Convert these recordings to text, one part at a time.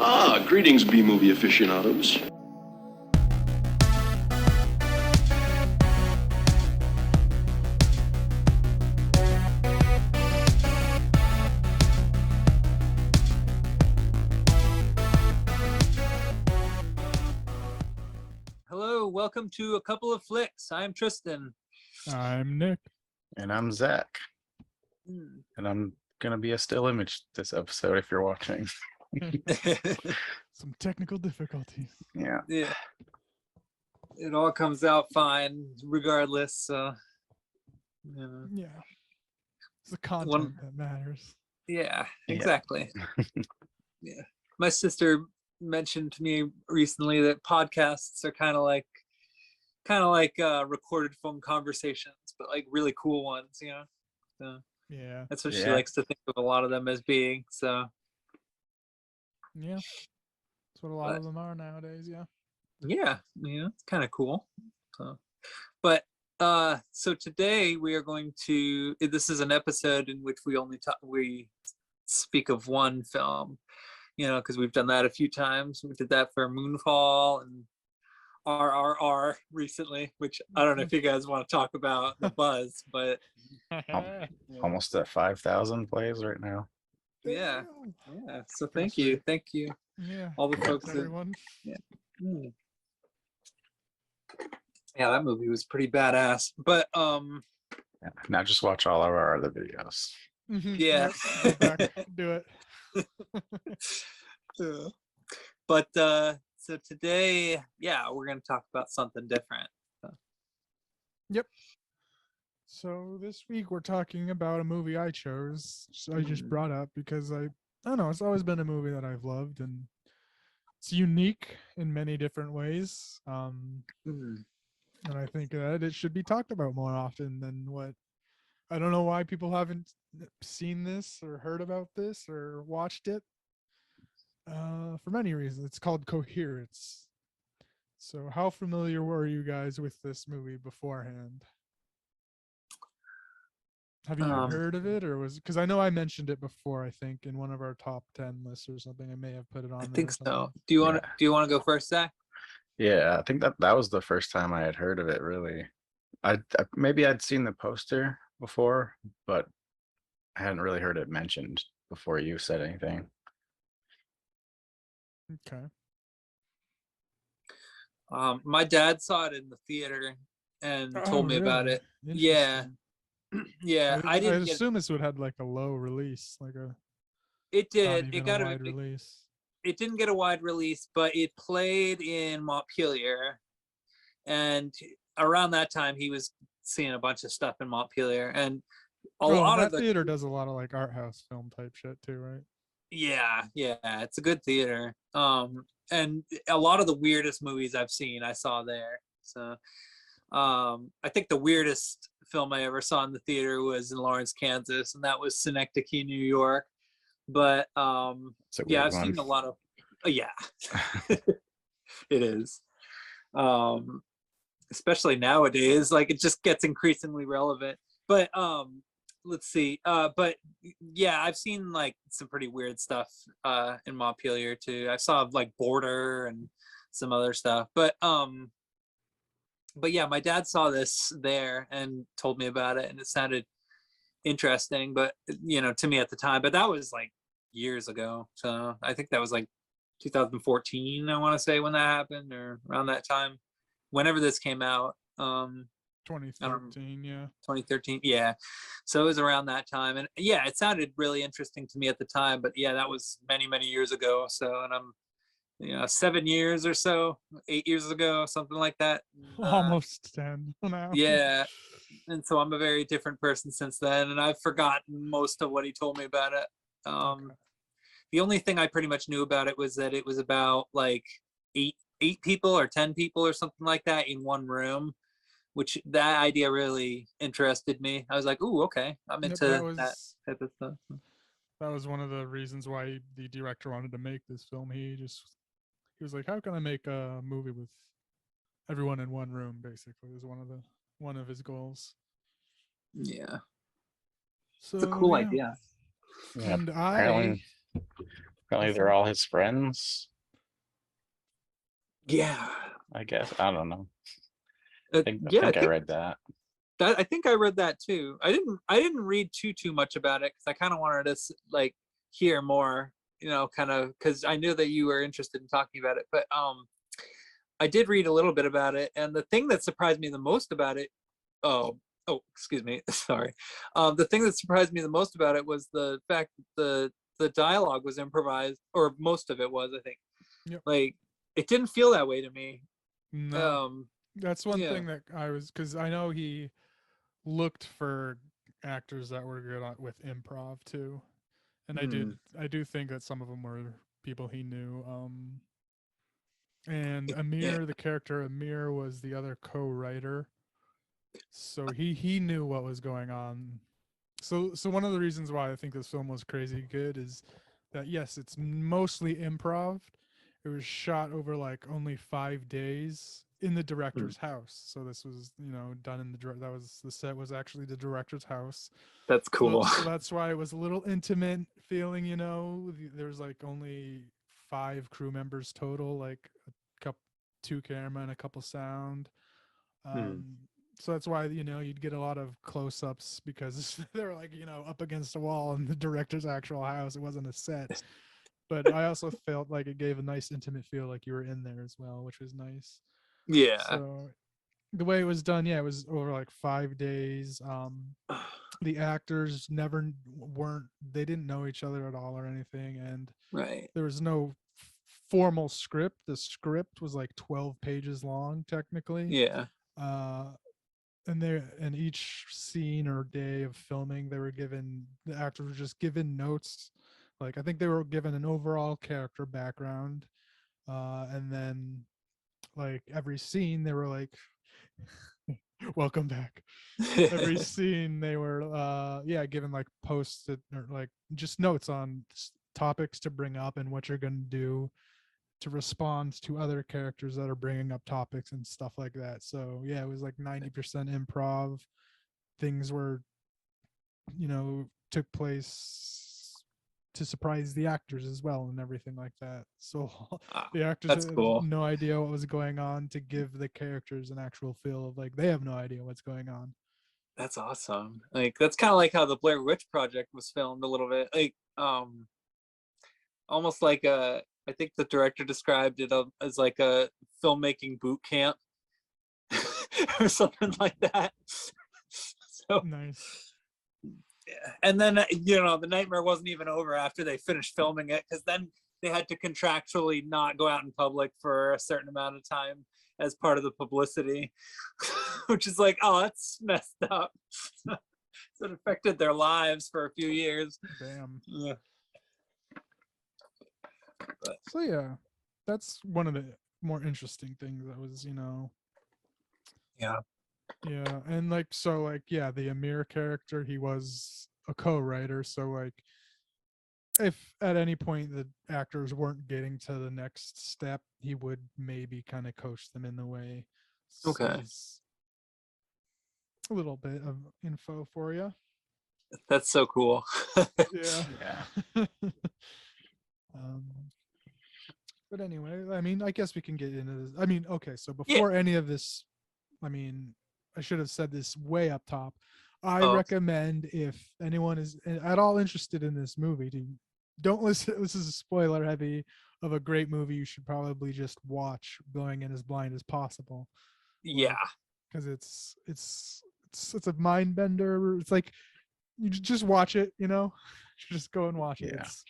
Greetings, B-movie aficionados. Hello, welcome to A Couple of Flicks. I'm Tristan. I'm Nick. And I'm Zach. And I'm going to be a still image this episode if you're watching. Some technical difficulties. Yeah. Yeah. It all comes out fine regardless. So, Yeah. It's the content that matters. Yeah, exactly. Yeah. My sister mentioned to me recently that podcasts are kind of like recorded phone conversations, but like really cool ones, you know. So yeah, that's what she likes to think of a lot of them as being. So yeah, that's what a lot of them are nowadays. Yeah, it's kind of cool. So, but so today we are going to. This is an episode in which we speak of one film, because we've done that a few times. We did that for Moonfall and RRR recently, which I don't know if you guys want to talk about the buzz, but Almost at 5,000 plays right now. yeah. So thank you. Yeah, all the folks. everyone. Yeah, that movie was pretty badass. But Now just watch all of our other videos. Yeah. Do it. But so today, we're going to talk about something different. Yep. So this week we're talking about a movie I chose. So I just brought up because I don't know, it's always been a movie that I've loved, and it's unique in many different ways. And I think that it should be talked about more often than what. I don't know why people haven't seen this or heard about this or watched it. For many reasons. It's called Coherence. So how familiar were you guys with this movie beforehand? Have you heard of it, or was because I know I mentioned it before, I think in one of our top 10 lists or something. I may have put it on. I there think or something. so. Do you want to go first, Zach? Yeah, I think that was the first time I had heard of it, really. Maybe I'd seen the poster before, but I hadn't really heard it mentioned before you said anything. Okay. My dad saw it in the theater and told me about it. Yeah. Yeah, I assume this would have like a low release, like a. It did. It got a wide release. It didn't get a wide release, but it played in Montpelier, and around that time he was seeing a bunch of stuff in Montpelier, and a lot of the theater does a lot of like art house film type shit too, right? Yeah, it's a good theater. And a lot of the weirdest movies I've seen I saw there. So I think the weirdest film I ever saw in the theater was in Lawrence, Kansas, and that was Synecdoche, New York. But I've seen a lot of it is. Especially nowadays, like it just gets increasingly relevant. But let's see. But yeah, I've seen like some pretty weird stuff in Montpelier too. I saw like Border and some other stuff. But yeah, my dad saw this there and told me about it, and it sounded interesting, but to me at the time. But that was like years ago. So I think that was like 2014, I want to say, when that happened, or around that time. Whenever this came out. 2013, yeah. 2013, yeah. So it was around that time, and yeah, it sounded really interesting to me at the time. But yeah, that was many, many years ago. So, and I'm, 7 years or so, 8 years ago, something like that. Almost 10 now. Yeah, and so I'm a very different person since then, and I've forgotten most of what he told me about it. Okay. The only thing I pretty much knew about it was that it was about like eight people or 10 people or something like that in one room, which that idea really interested me. I was like, ooh, okay, I'm into that type of stuff. That was one of the reasons why the director wanted to make this film. He was like, how can I make a movie with everyone in one room, basically, is one of his goals. Yeah. So it's a cool idea. Yeah, and apparently Apparently, they're all his friends. Yeah. I guess I don't know. I Yeah, think I read that. I think I read that too. I didn't read too much about it because I kind of wanted to like hear more, kind of because I knew that you were interested in talking about it. But I did read a little bit about it, and the thing that surprised me the most about it, excuse me, sorry. The thing that surprised me the most about it was the fact that the dialogue was improvised, or most of it was, I think. Yep. Like it didn't feel that way to me. No, that's one Yeah. thing that because I know he looked for actors that were good with improv too, and I do think that some of them were people he knew. And Yeah. Amir, the character Amir, was the other co-writer, so he knew what was going on. So one of the reasons why I think this film was crazy good is that yes, it's mostly improv. It was shot over like only 5 days in the director's house. So this was, done in that was the set was actually the director's house. That's So cool. so that's why it was a little intimate feeling, There's like only 5 crew members total, like a couple, 2 camera and a couple sound. So that's why you'd get a lot of close-ups because they're like up against a wall in the director's actual house. It wasn't a set, but I also felt like it gave a nice intimate feel, like you were in there as well, which was nice. Yeah. So the way it was done, yeah, it was over like 5 days. The actors they didn't know each other at all or anything, and Right. there was no formal script. The script was like 12 pages long technically. Yeah. And each scene or day of filming, the actors were just given notes. Like I think they were given an overall character background, and then like every scene they were like, welcome back. Every scene they were given like post-it or like just notes on topics to bring up and what you're going to do to respond to other characters that are bringing up topics and stuff like that. So yeah, it was like 90% improv. Things were, took place to surprise the actors as well and everything like that. So the actors That's had cool. no idea what was going on to give the characters an actual feel of like they have no idea what's going on. That's awesome. Like that's kind of like how the Blair Witch Project was filmed a little bit. Like almost like I think the director described it as like a filmmaking boot camp or something like that. So Nice. and then the nightmare wasn't even over after they finished filming it, because then they had to contractually not go out in public for a certain amount of time as part of the publicity, which is like, oh, that's messed up. So it affected their lives for a few years. Damn. Yeah. So yeah, that's one of the more interesting things that was, Yeah. yeah. And like, so like, yeah, the Amir character, he was a co-writer. So like, if at any point the actors weren't getting to the next step, he would maybe kind of coach them in the way. So Okay. he's a little bit of info for you. That's so cool. Yeah. Yeah. But anyway, I mean, I guess we can get into this. I mean, okay, so before any of this, I mean, I should have said this way up top. I recommend, if anyone is at all interested in this movie, don't listen. This is a spoiler heavy of a great movie you should probably just watch going in as blind as possible. Yeah. Because it's a mind bender. It's like you just watch it, just go and watch it. Yeah. It's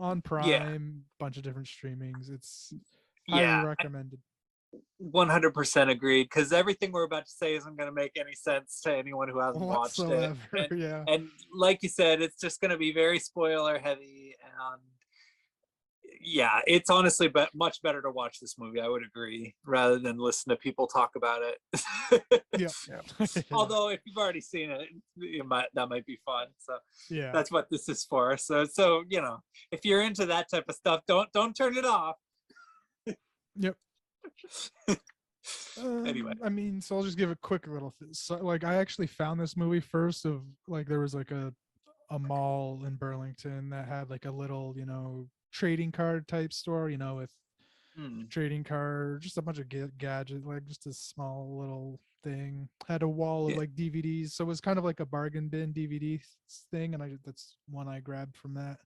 on Prime, bunch of different streamings. It's highly recommended. 100% agreed, because everything we're about to say isn't going to make any sense to anyone who hasn't watched it. And like you said, it's just going to be very spoiler heavy, and yeah, it's honestly much better to watch this movie, I would agree, rather than listen to people talk about it. Yeah. Although if you've already seen it, that might be fun. So yeah, that's what this is for. So if you're into that type of stuff, don't turn it off. Yep. Anyway, I mean, so I'll just give a quick little so like I actually found this movie first of like there was like a mall in Burlington that had like a little trading card type store, with Hmm. trading card, just a bunch of gadget, like just a small little thing. Had a wall of Yeah. like DVDs, so it was kind of like a bargain bin DVD thing, and that's one I grabbed from that.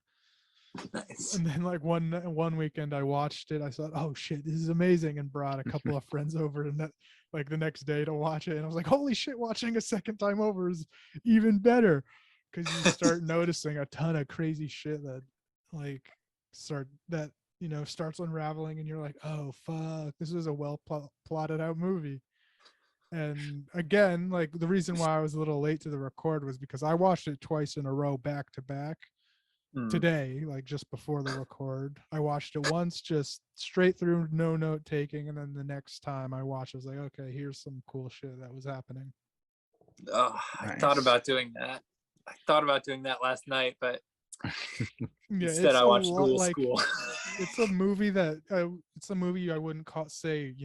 Nice. And then like one weekend I watched it. I thought, oh shit, this is amazing, and brought a couple of friends over, and that like the next day to watch it, and I was like, holy shit, watching a second time over is even better, because you start noticing a ton of crazy shit that like starts unraveling, and you're like, oh fuck, this is a well plotted out movie. And again, like the reason why I was a little late to the record was because I watched it twice in a row back to back Hmm. today, like just before the record. I watched it once just straight through, no note taking, and then the next time I watched, I was like, okay, here's some cool shit that was happening. Oh, I thought Nice. about doing that. I thought about doing that last night, but Yeah, instead it's I a watched lot Rule like School. it's a movie that it's a movie I wouldn't say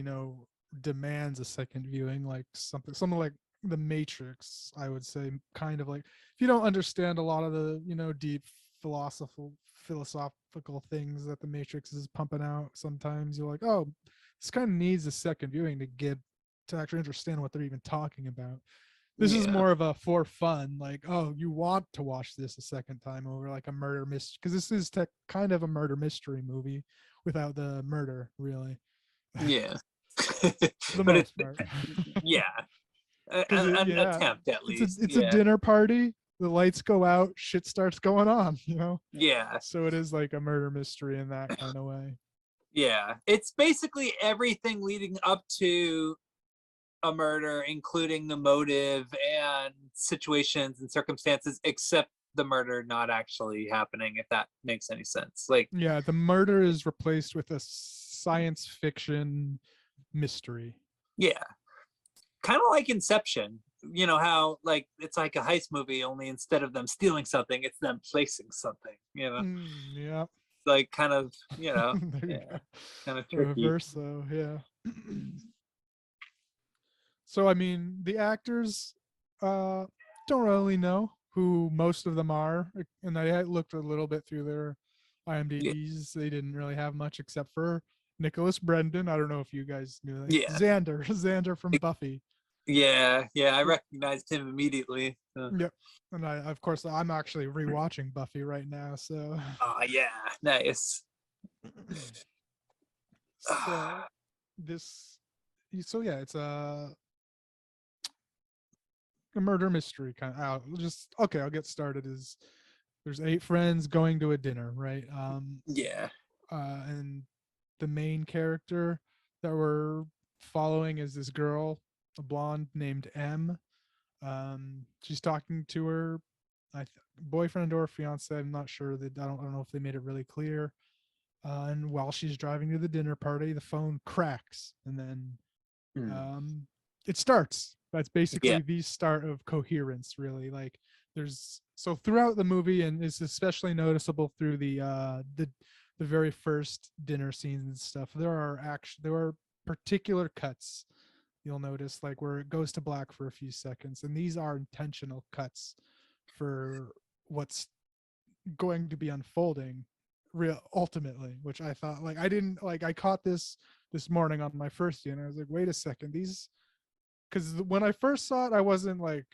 demands a second viewing, like something like The Matrix. I would say kind of like, if you don't understand a lot of the deep philosophical things that The Matrix is pumping out, sometimes you're like, oh, this kind of needs a second viewing to actually understand what they're even talking about. This is Yeah. more of a for fun, like, oh, you want to watch this a second time over, like a murder mystery, because this is kind of a murder mystery movie without the murder, really, Yeah. for the But it's most part. yeah, Because an yeah, attempt at least. it's a Yeah. dinner party. The lights go out, shit starts going on, Yeah. So it is like a murder mystery in that kind of way. Yeah. It's basically everything leading up to a murder, including the motive and situations and circumstances, except the murder not actually happening, if that makes any sense. Like, Yeah, the murder is replaced with a science fiction mystery. yeah, kind of like Inception. You know how like it's like a heist movie, only instead of them stealing something, it's them placing something. Yeah. Like kind of, There you yeah, go. kind of The tricky. reverse, though, yeah. So I mean, the actors don't really know who most of them are, and I had looked a little bit through their Yeah, IMDb's. They didn't really have much except for Nicholas Brendan. I don't know if you guys knew that. yeah, Xander, Xander from Buffy. yeah. I Yep. recognized him immediately. Yep. And of course, I'm actually rewatching Buffy right now. So, Oh yeah, nice. so this, so yeah, it's a murder mystery kind of out. Just okay, I'll get started. Is there's 8 friends going to a dinner, right? Yeah. And the main character that we're following is this girl, a blonde named M. She's talking to her boyfriend or fiance. I'm not sure. That I don't know if they made it really clear. And while she's driving to the dinner party, the phone cracks, and then Mm. it starts. That's Yeah. basically the start of Coherence, really. Like so throughout the movie, and it's especially noticeable through the very first dinner scenes and stuff. There are particular cuts you'll notice, like where it goes to black for a few seconds, and these are intentional cuts for what's going to be unfolding real ultimately, which I thought, like, I didn't like I caught this morning on my first dinner. I was like, wait a second, these, because when I first saw it, I wasn't like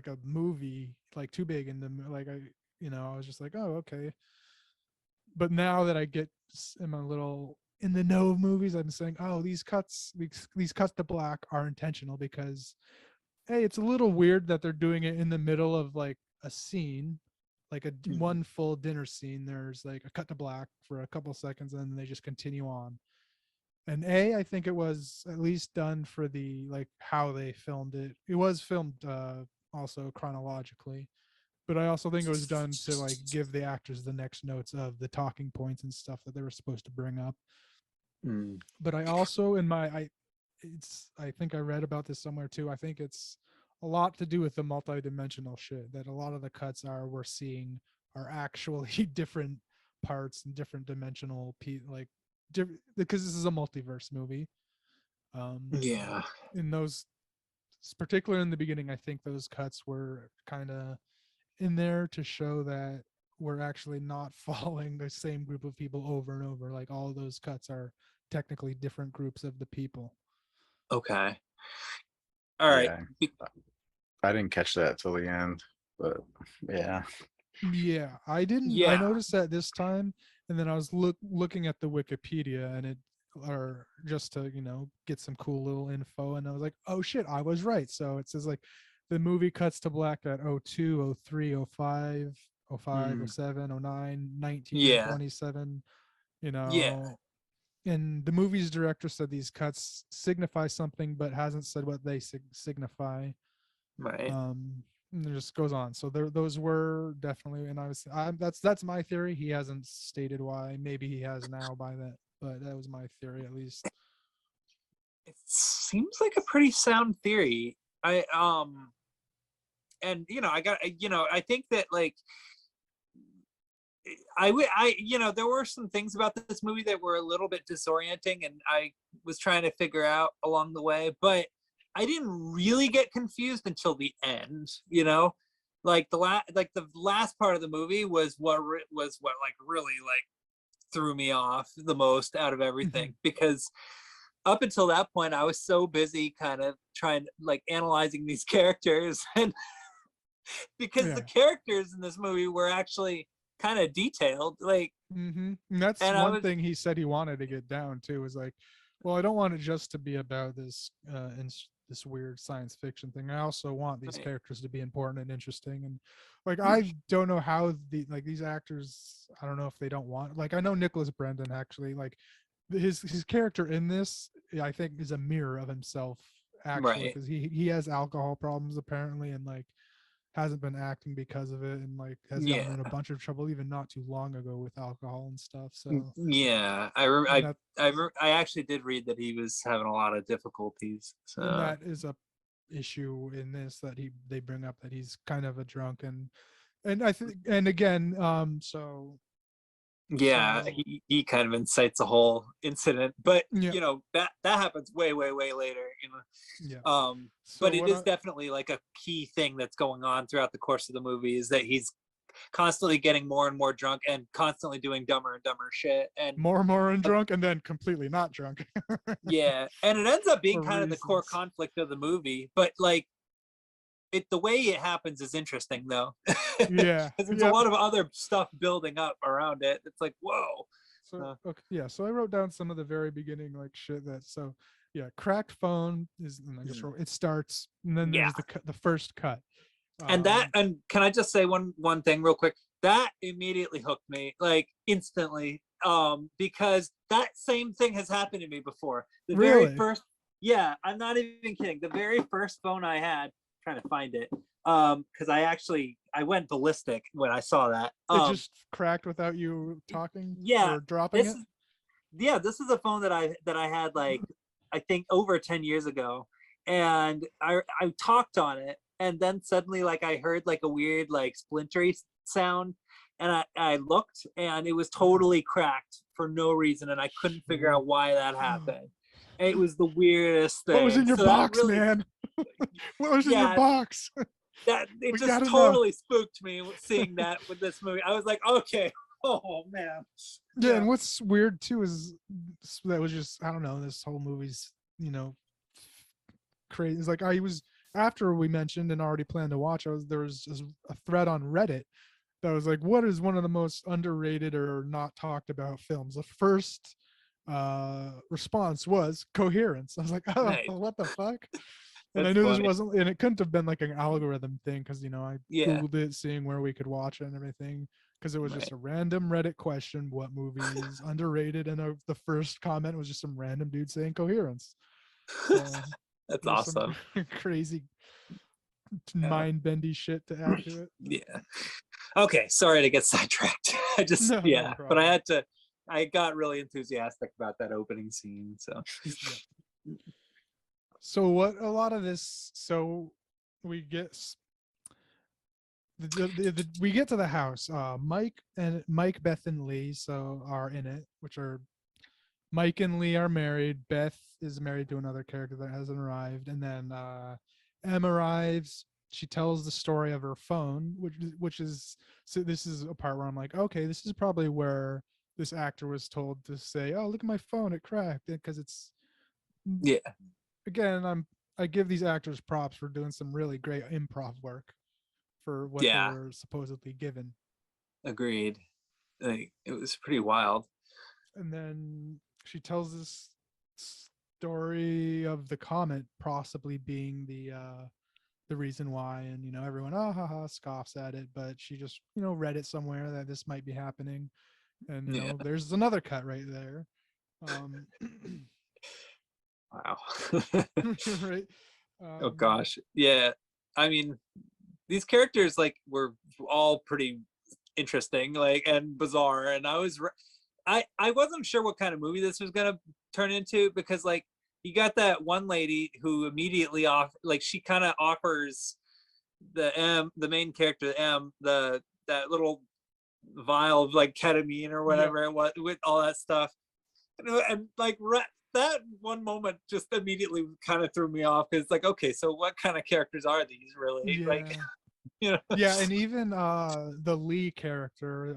a movie like too big in the like I was just like, oh, okay. But now that I am a little in the know of movies, I'm saying, oh, these cuts to black are intentional, because hey, it's a little weird that they're doing it in the middle of like a scene, like Mhm. one full dinner scene. There's like a cut to black for a couple seconds, and then they just continue on. And I think it was at least done for the like how they filmed it. It was filmed also chronologically, but I also think it was done to like give the actors the next notes of the talking points and stuff that they were supposed to bring up. Mm. But I also in my I think I read about this somewhere too. I think it's a lot to do with the multi-dimensional shit, that a lot of the cuts we're seeing are actually different parts and different dimensional like because this is a multiverse movie. And Yeah. in those, particularly in the beginning, I think those cuts were kind of in there to show that we're actually not following the same group of people over and over. Like all of those cuts are technically different groups of the people. Okay. All right. Yeah, I didn't catch that till the end, but yeah. Yeah, I didn't. I Yeah. noticed that this time, and then I was looking at the Wikipedia, and it, or just to get some cool little info, and I was like, oh shit, I was right. So it says like the movie cuts to black at 02, 03, 05, 05, Mm. 07, 09, 19, Yeah. 27. Yeah. And the movie's director said these cuts signify something, but hasn't said what they signify. Right. And it just goes on. So those were definitely, and that's my theory. He hasn't stated why. Maybe he has now by that, but that was my theory at least. It seems like a pretty sound theory. And I think that like there were some things about this movie that were a little bit disorienting, and I was trying to figure out along the way, but I didn't really get confused until the end. Like the last part of the movie was what like really like threw me off the most out of everything, because up until that point I was so busy kind of trying like analyzing these characters, and because the characters in this movie were actually kind of detailed, like And that's and one thing he said he wanted to get down to, was like, well, I don't want it just to be about this this weird science fiction thing. I also want these Right. characters to be important and interesting. And like, I don't know how these actors, I don't know if they don't want, like, I know Nicholas Brendan actually, like his character in this, I think, is a mirror of himself actually, Right. because he has alcohol problems apparently, and like hasn't been acting because of it, and like has gotten in a bunch of trouble even not too long ago with alcohol and stuff. So Yeah, and I actually did read that he was having a lot of difficulties. and So that is a issue in this, that they bring up, that he's kind of a drunk, and I think, and again, yeah, so he kind of incites a whole incident, but yeah, that happens way later. yeah. But So it what is definitely like a key thing that's going on throughout the course of the movie, is that he's constantly getting more and more drunk and constantly doing dumber and dumber shit, and more and drunk, and then completely not drunk. yeah, and it ends up being For kind of the core reasons. conflict of the movie, but like the way it happens is interesting though. Yeah, Because there's a yeah. lot of other stuff building up around it. It's like, whoa. So okay, yeah. So I wrote down some of the very beginning like shit that. So yeah, cracked phone is, and I just wrote, it starts, and then Yeah. there's the first cut. And can I just say one thing real quick? That immediately hooked me, like instantly, because that same thing has happened to me before. The very Really? first, yeah, I'm not even kidding. The very first phone I had, trying to find it, because I went ballistic when I saw that. It just cracked without you talking Yeah, or dropping this it. this is a phone that I had like I think over 10 years ago, and I talked on it, and then suddenly like I heard like a weird like splintery sound, and I looked, and it was totally cracked for no reason, and I couldn't figure out why that happened. It was the weirdest thing. What was in your So that box, really, man? What was in your yeah, box? that it We just gotta know. totally spooked me seeing that with this movie. I was like, okay, oh man. Yeah, and what's weird too is that was just, I don't know, this whole movie's crazy. It's like, I was, after we mentioned and already planned to watch, there was just a thread on Reddit that was like, what is one of the most underrated or not talked about films? The first response was Coherence. I was like, oh, Nice. what the fuck? And I That's knew funny. this wasn't, and it couldn't have been like an algorithm thing, because I Yeah. googled it, seeing where we could watch it and everything, because it was just a random Reddit question, what movie is underrated, and the first comment was just some random dude saying Coherence. So That's there's awesome. some crazy mind bendy shit to add to it. Yeah. Okay, sorry to get sidetracked. I just No but problem. I got really enthusiastic about that opening scene. So So what a lot of this, so we get we get to the house. Mike, Beth, and Lee are in it, which are, Mike and Lee are married. Beth is married to another character that hasn't arrived, and then Em arrives. she tells the story of her phone, which is so this is a part where I'm like, okay, this is probably where this actor was told to say, oh, look at my phone, it cracked, because it's Yeah. again, I give these actors props for doing some really great improv work for what they Yeah. were supposedly given. Agreed. Like, it was pretty wild. And then she tells this story of the comet possibly being the reason why, and everyone scoffs at it, but she just read it somewhere that this might be happening, and Yeah. there's another cut right there. Wow. Right. Oh gosh. Yeah. I mean, these characters like were all pretty interesting, like, and bizarre. And I wasn't sure what kind of movie this was gonna turn into, because like you got that one lady who immediately like she kind of offers the main character that little vial of like ketamine or Yep. whatever it was with all that stuff, and like that one moment just immediately kind of threw me off, because like, okay, so what kind of characters are these really, like, Yeah. you know? Yeah, and even the Lee character,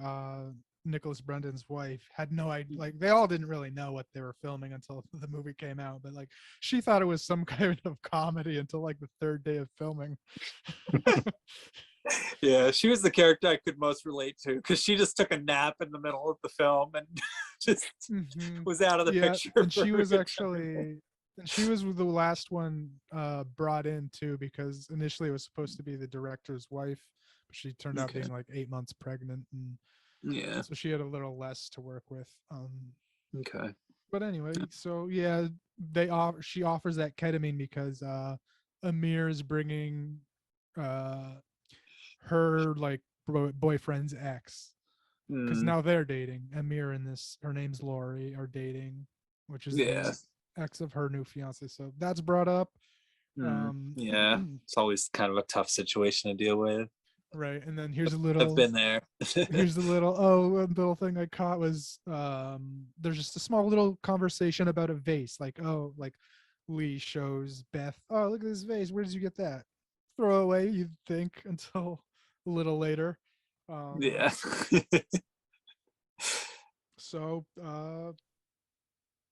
Nicholas Brendan's wife, had no idea. Like, they all didn't really know what they were filming until the movie came out. But like, she thought it was some kind of comedy until like the third day of filming. Yeah, she was the character I could most relate to, because she just took a nap in the middle of the film and just Mhm. was out of the Yeah, picture and for she a was good 10 actually, and she was the last one brought in too, because initially it was supposed to be the director's wife, but she turned out Okay. being like 8 months pregnant, and Yeah. so she had a little less to work with. Okay. But anyway, so yeah, she offers that ketamine because Amir is bringing uh her like boyfriend's ex, because Mm, now they're dating. Amir and this, her name's Lori, are dating, which is yeah. the ex of her new fiance. So that's brought up. Mm, yeah. It's always kind of a tough situation to deal with. Right, and then here's a I've little been there. here's the little one little thing I caught was there's just a small little conversation about a vase, like, oh, like Lee shows Beth, oh, look at this vase, where did you get that? Throw it away, you'd think, until a little later. Yeah. So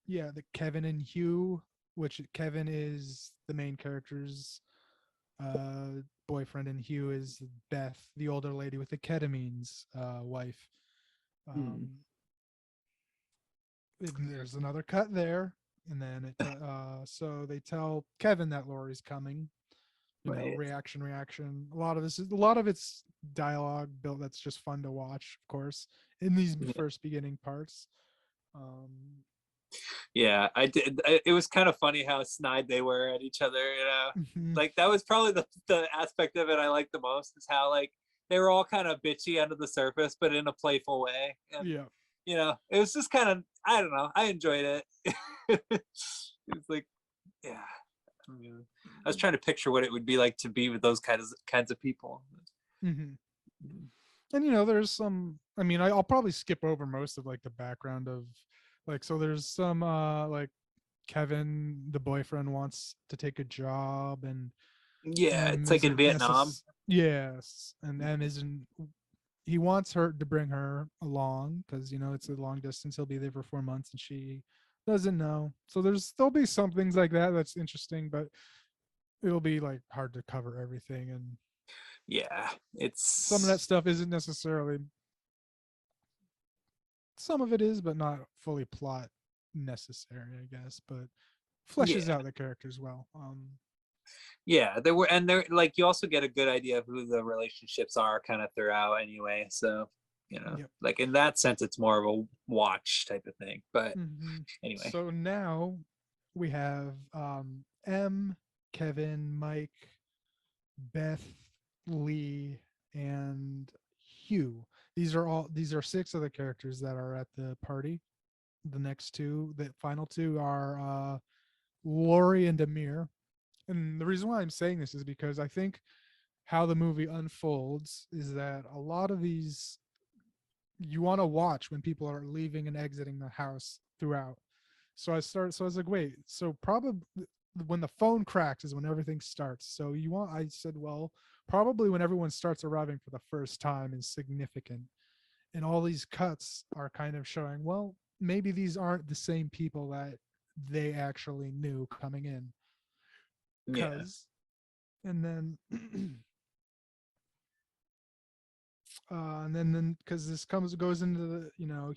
yeah, the Kevin and Hugh, which Kevin is the main character's boyfriend, and Hugh is Beth, the older lady with the ketamine's wife. Mm, um and there's another cut there, and then so they tell Kevin that Laurie's coming. right. Reaction. A lot of it's dialogue built that's just fun to watch, of course, in these Yeah. first beginning parts. um Yeah, it was kind of funny how snide they were at each other, you know? mhm, Like that was probably the aspect of it I liked the most, is how like they were all kind of bitchy under the surface, but in a playful way. And yeah. it was just kind of, I don't know, I enjoyed it. It was like, yeah. I mean, I was trying to picture what it would be like to be with those kinds of people. hmm And there's some, I mean, I'll probably skip over most of like the background of, like, so there's some like Kevin, the boyfriend, wants to take a job, and Yeah, M it's like in isn't Vietnam. yes, and M isn't. He wants her to bring her along because it's a long distance. He'll be there for 4 months, and she doesn't know. So there'll be some things like that that's interesting, but it'll be like hard to cover everything, and Yeah, some of that it's stuff isn't necessarily. Some of it is, but not fully plot necessary, I guess. But fleshes yeah. out the characters well. Yeah, there were, and there, like, you also get a good idea of who the relationships are kind of throughout anyway. So, Yep. like in that sense, it's more of a watch type of thing. But hmm anyway, So now we have M, Kevin, Mike, Beth, Lee, and Hugh. These are six of the characters that are at the party. The final two are Lori and Amir. And the reason why I'm saying this is because I think how the movie unfolds is that a lot of these you want to watch when people are leaving and exiting the house throughout. So I was like, wait, so probably when the phone cracks is when everything starts. So I said, well, probably when everyone starts arriving for the first time is significant. And all these cuts are kind of showing, well, maybe these aren't the same people that they actually knew coming in. Yeah. Cause, and then, and then, cause this goes into the,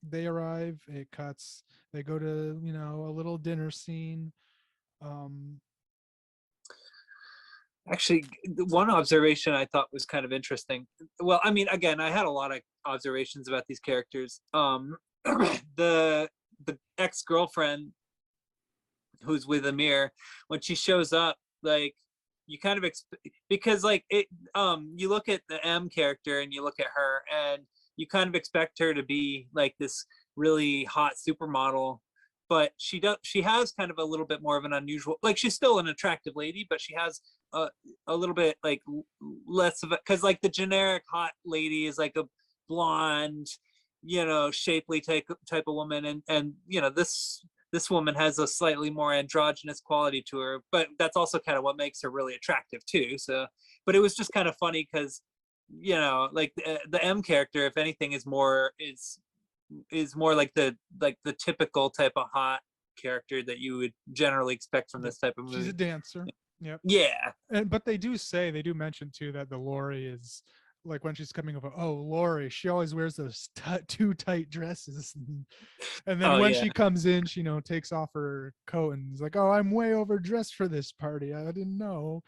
they arrive, it cuts, they go to, a little dinner scene. Um, Actually, the one observation I thought was kind of interesting. Well, I mean, again, I had a lot of observations about these characters. The ex-girlfriend who's with Amir, when she shows up, like you kind of because like you look at the M character and you look at her and you kind of expect her to be like this really hot supermodel, but she has kind of a little bit more of an unusual, like she's still an attractive lady, but she has a little bit like less of it, because like the generic hot lady is like a blonde, shapely type of woman, and this woman has a slightly more androgynous quality to her, but that's also kind of what makes her really attractive too. So, but it was just kind of funny because, like the M character, if anything, is more like the typical type of hot character that you would generally expect from this type of movie. she's a dancer. Yep. Yeah. But they do mention too that the Lori is like when she's coming over. Oh, Lori, she always wears those too tight dresses, and then Oh when yeah. she comes in, she takes off her coat and is like, "Oh, I'm way overdressed for this party. I didn't know."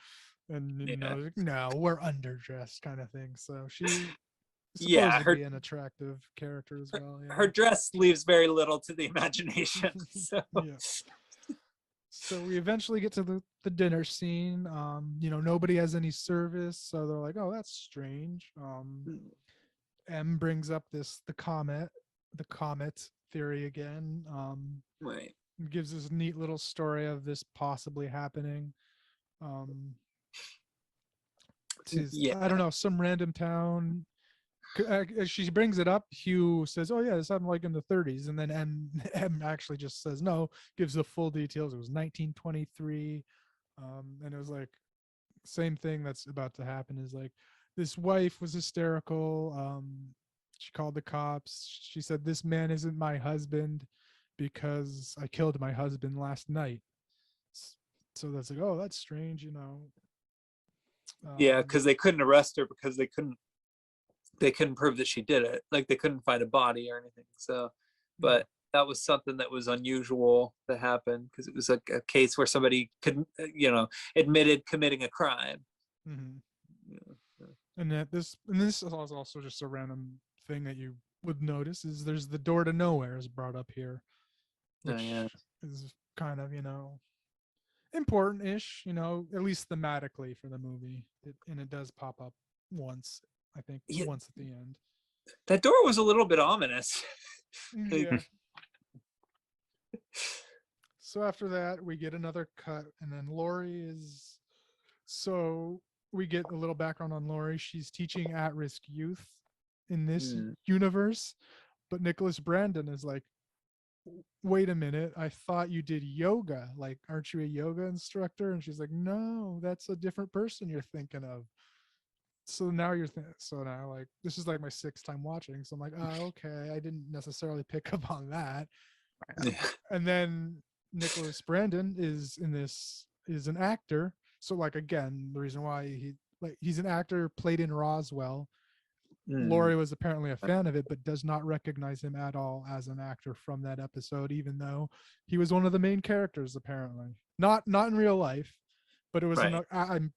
And Yeah. like, no, we're underdressed, kind of thing. So she supposed Yeah. to be an attractive character as well. Yeah. Her dress leaves very little to the imagination. So Yeah. So we eventually get to the dinner scene. Nobody has any service, so they're like, "Oh, that's strange." M brings up the comet theory again. right. Gives this neat little story of this possibly happening. Um, Yeah. I don't know, some random town. As she brings it up, Hugh says, "Oh yeah, this happened like in the 30s," and then M actually just says no, gives the full details. It was 1923, and it was like same thing that's about to happen. Is like this wife was hysterical. She called the cops. She said, "This man isn't my husband because I killed my husband last night." So that's like, oh, that's strange. Yeah, Um, because they couldn't arrest her because they couldn't prove that she did it. Like they couldn't find a body or anything. So, but that was something that was unusual to happen because it was like a case where somebody could, admitted committing a crime. mhm. Yeah. And this is also just a random thing that you would notice is there's the door to nowhere is brought up here, Oh, which yeah. is kind of important-ish, at least thematically for the movie. And it does pop up once, I think, Yeah, once at the end. that door was a little bit ominous. Like, Yeah. So after that, we get another cut, and then Lori is. So we get a little background on Lori. She's teaching at-risk youth in this mm, universe, but Nicholas Brandon is like, wait a minute, I thought you did yoga. Like, aren't you a yoga instructor? And she's like, no, that's a different person you're thinking of. So now so now like this is like my sixth time watching. So I'm like, oh, okay, I didn't necessarily pick up on that. yeah. And then Nicholas Brandon is an actor. So like again, the reason why he's an actor, played in Roswell. Mm, Lori was apparently a fan of it, but does not recognize him at all as an actor from that episode, even though he was one of the main characters. Apparently, not in real life, but it was right.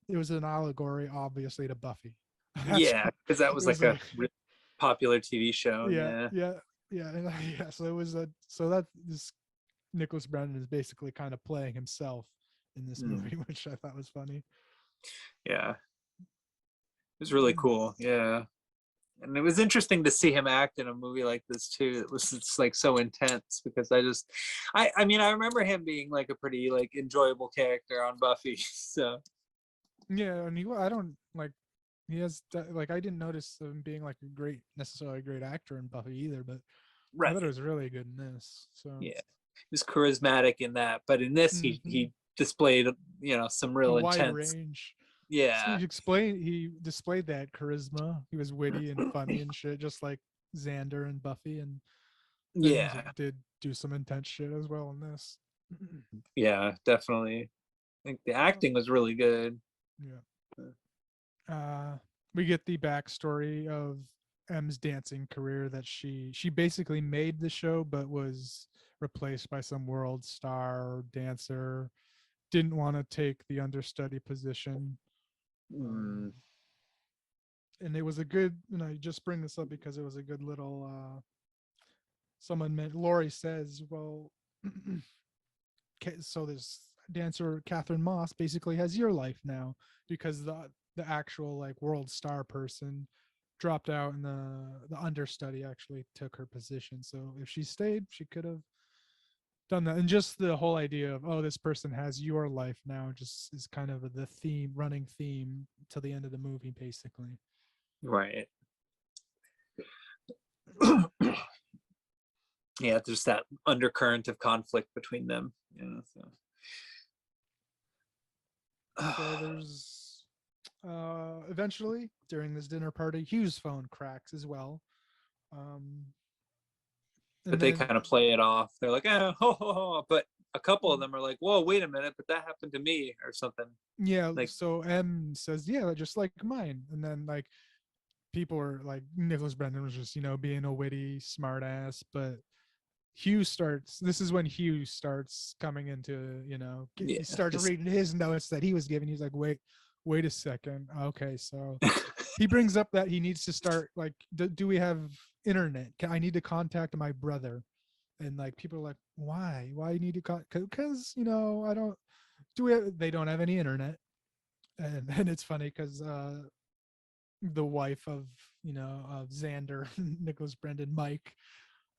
it was an allegory, obviously, to Buffy. That's Yeah, what because that it was was like a like. really popular TV show. Yeah, Yeah. yeah, yeah, and, yeah. So it was so that this Nicholas Brandon is basically kind of playing himself in this Mm, movie, which I thought was funny. yeah. It was really cool. Yeah. And it was interesting to see him act in a movie like this too. It was it's like so intense because I mean I remember him being like a pretty like enjoyable character on Buffy. So Yeah, and I don't like he has like I didn't notice him being like necessarily a great actor in Buffy either, but I right. thought it was really good in this. So Yeah. was charismatic in that, but in this he displayed, you know, some real A wide intense. range. Yeah. He displayed that charisma. He was witty and funny and shit, just like Xander and Buffy, and then he Yeah. did do some intense shit as well in this. Yeah, definitely. I think the acting was really good. Yeah. We get the backstory of M's dancing career, that she basically made the show but was replaced by some world star dancer, didn't want to take the understudy position. Mm. And it was a good, and I just bring this up because it was a good little someone meant, Lori says, well, so this dancer Catherine Moss basically has your life now, because the actual like world star person dropped out and the understudy actually took her position. So if she stayed, she could have done that. And just the whole idea of, oh, this person has your life now, just is kind of the running theme till the end of the movie, basically. Right. Yeah, there's that undercurrent of conflict between them. Yeah. So there's eventually during this dinner party, Hugh's phone cracks as well. But they kind of play it off. They're like, ho, ho, ho. But a couple of them are like, whoa, wait a minute, but that happened to me or something. Yeah, like, so M says, yeah, just like mine. And then like people are like, Nicholas Brendan was just, being a witty smart ass, but this is when Hugh starts coming into, yeah, he starts reading his notes that he was given. He's like, wait a second. Okay, so he brings up that he needs to start like, do we have internet? I need to contact my brother. And like people are like, why you need to because I don't they don't have any internet. And it's funny because the wife of of Xander, Nicholas Brendan, Mike,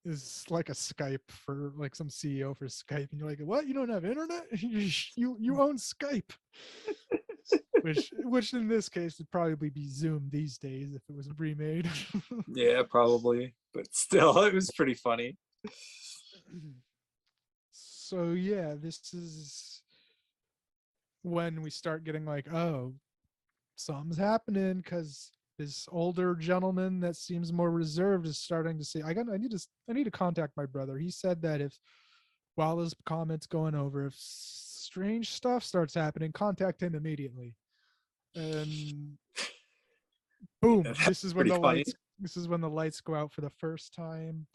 is like a Skype for like some CEO for Skype, and you're like, what, you don't have internet? You own Skype. which in this case would probably be Zoom these days if it was remade. Yeah, probably, but still it was pretty funny. So yeah, this is when we start getting like, oh, something's happening, because this older gentleman that seems more reserved is starting to say, I need to contact my brother. He said that if, while his comments going over, if strange stuff starts happening, contact him immediately. And boom, Yeah, this is when the funny. lights go out for the first time.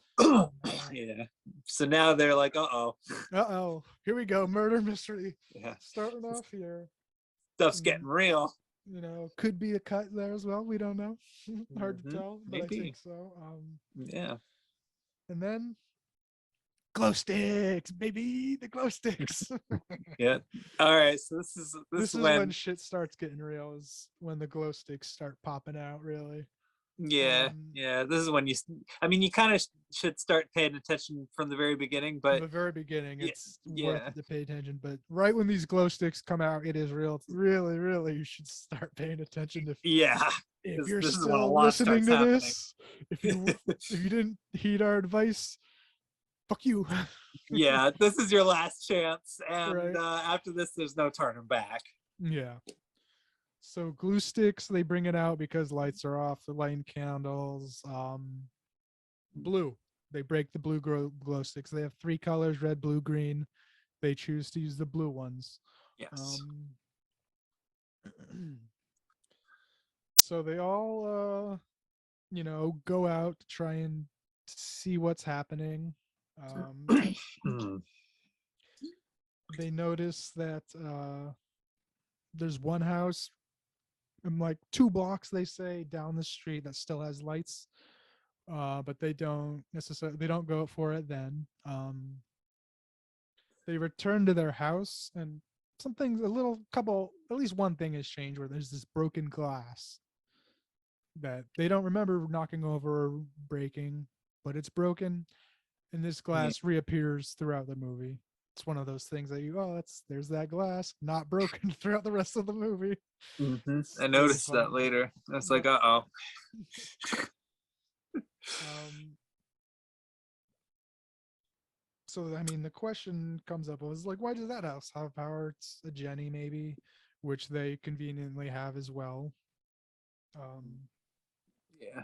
Yeah, so now they're like, Here we go, murder mystery. Yeah, Starting off here. Stuff's getting real. Could be a cut there as well, we don't know. Hard to tell, but maybe. I think so. Yeah. And then glow sticks, baby, the glow sticks. Yeah. All right, so this is when shit starts getting real, is when the glow sticks start popping out, really. Yeah, this is when you kind of should start paying attention from the very beginning, but from the very beginning, it's worth yeah, it to pay attention. But right when these glow sticks come out, it is real. Really, really, you should start paying attention. If you're still listening to this, if you didn't heed our advice, fuck you. Yeah, this is your last chance, and Right. After this, there's no turning back. Yeah. So glue sticks, they bring it out because lights are off. They're lighting candles. Blue. They break the blue glow sticks. They have 3 colors: red, blue, green. They choose to use the blue ones. Yes. So they all, go out to try and see what's happening. They notice that there's one house, like 2 blocks, they say, down the street that still has lights, but they don't go for it then. They return to their house, and at least one thing has changed, where there's this broken glass that they don't remember knocking over or breaking, but it's broken, and this glass reappears throughout the movie. It's one of those things that there's that glass not broken throughout the rest of the movie. I noticed that later. I was like, so I mean, the question comes up was like, why does that house have power? It's a Jenny, maybe, which they conveniently have as well. Yeah,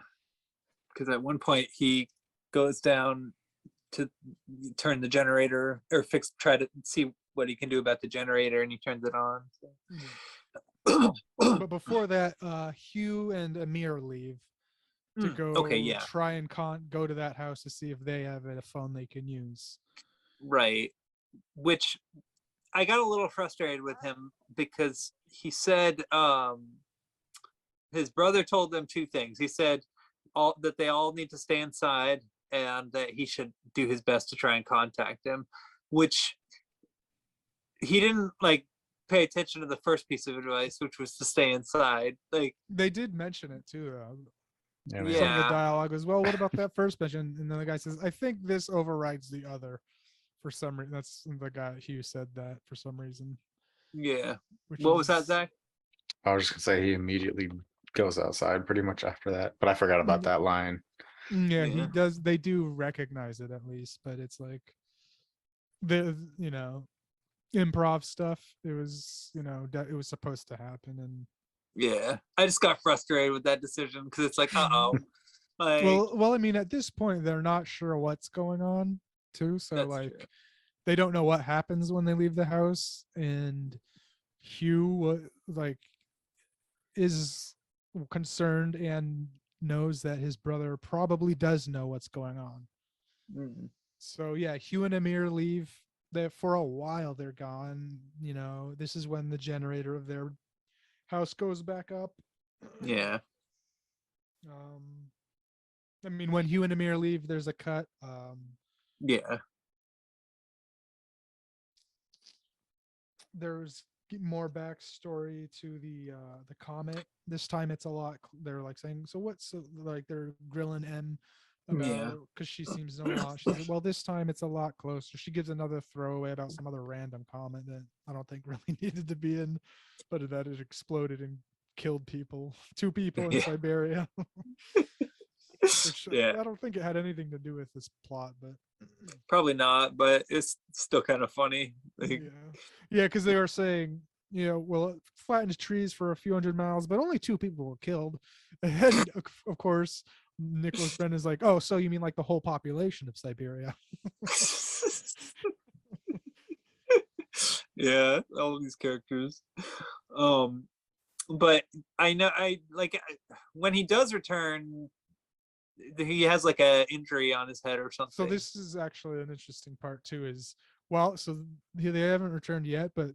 because at one point he goes down to turn the generator or try to see what he can do about the generator, and he turns it on. But before that, Hugh and Amir leave to go Okay, yeah, try and go to that house to see if they have a phone they can use. right. Which I got a little frustrated with him because he said his brother told them two things. He said that they all need to stay inside and that he should do his best to try and contact him, which he didn't like pay attention to the first piece of advice, which was to stay inside. Like, They did mention it too, though. Yeah, Some of the yeah, dialogue was, well, what about that first mention? And then the guy says, I think this overrides the other for some reason. That's the guy, Hugh, said that for some reason. yeah. Which What was that, is, Zach? I was just gonna say he immediately goes outside pretty much after that, but I forgot about that line. Yeah, he Yeah. does. They do recognize it at least, but it's like the improv stuff. It was it was supposed to happen, and Yeah, I just got frustrated with that decision because it's like, uh-oh, like well, I mean, at this point, they're not sure what's going on too. So that's like, true. they don't know what happens when they leave the house, and Hugh like is concerned and knows that his brother probably does know what's going on. Mm. So yeah, Hugh and Amir leave. That for a while they're gone. This is when the generator of their house goes back up. Yeah, Um, I mean, when Hugh and Amir leave, there's a cut. yeah, There's more backstory to the comet. This time it's a lot. They're like saying, so what's like they're grilling M yeah, about because she seems to know a lot. She's like, well, this time it's a lot closer. She gives another throwaway about some other random comment that I don't think really needed to be in, but that it exploded and killed people, 2 people in yeah, Siberia. Which yeah. I don't think it had anything to do with this plot, but Probably not, but it's still kind of funny. Like, yeah, because they were saying, well, it flattened trees for a few hundred miles, but only 2 people were killed. And of course, Nicholas Brennan is like, oh, so you mean like the whole population of Siberia? yeah, all of these characters. Um, but I know when he does return, he has like a injury on his head or So something. this is actually an interesting part too. Is well, so they haven't returned yet, but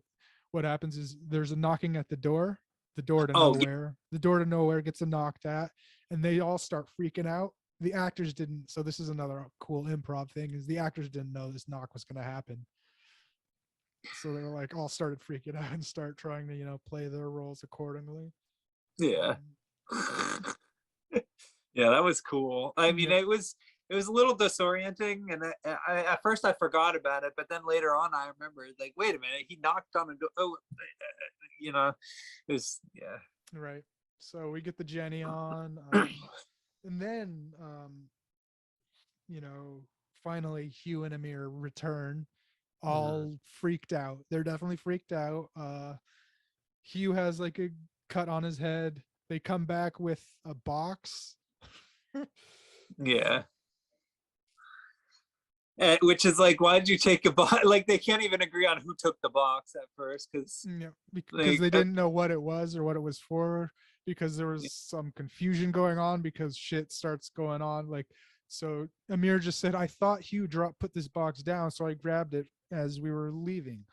what happens is there's a knocking at the door. The door to Oh, yeah. nowhere. The door to nowhere gets knocked at, and they all start freaking out. The actors didn't. So this is another cool improv thing: is the actors didn't know this knock was going to happen. So they were like all started freaking out and start trying to play their roles accordingly. Yeah. Um, Yeah, that was cool. I mean, yeah. it was a little disorienting, and at first I forgot about it, but then later on I remembered, like, wait a minute, he knocked on a door. Oh, it was Right. So we get the Jenny on, and then finally Hugh and Amir return, all freaked out. They're definitely freaked out. Hugh has like a cut on his head. They come back with a box. yeah. Which is like, why did you take a box? Like, they can't even agree on who took the box at first because Yeah, because like they didn't know what it was or what it was for, because there was some confusion going on because shit starts going on. Like, so Amir just said, I thought Hugh put this box down, so I grabbed it as we were leaving.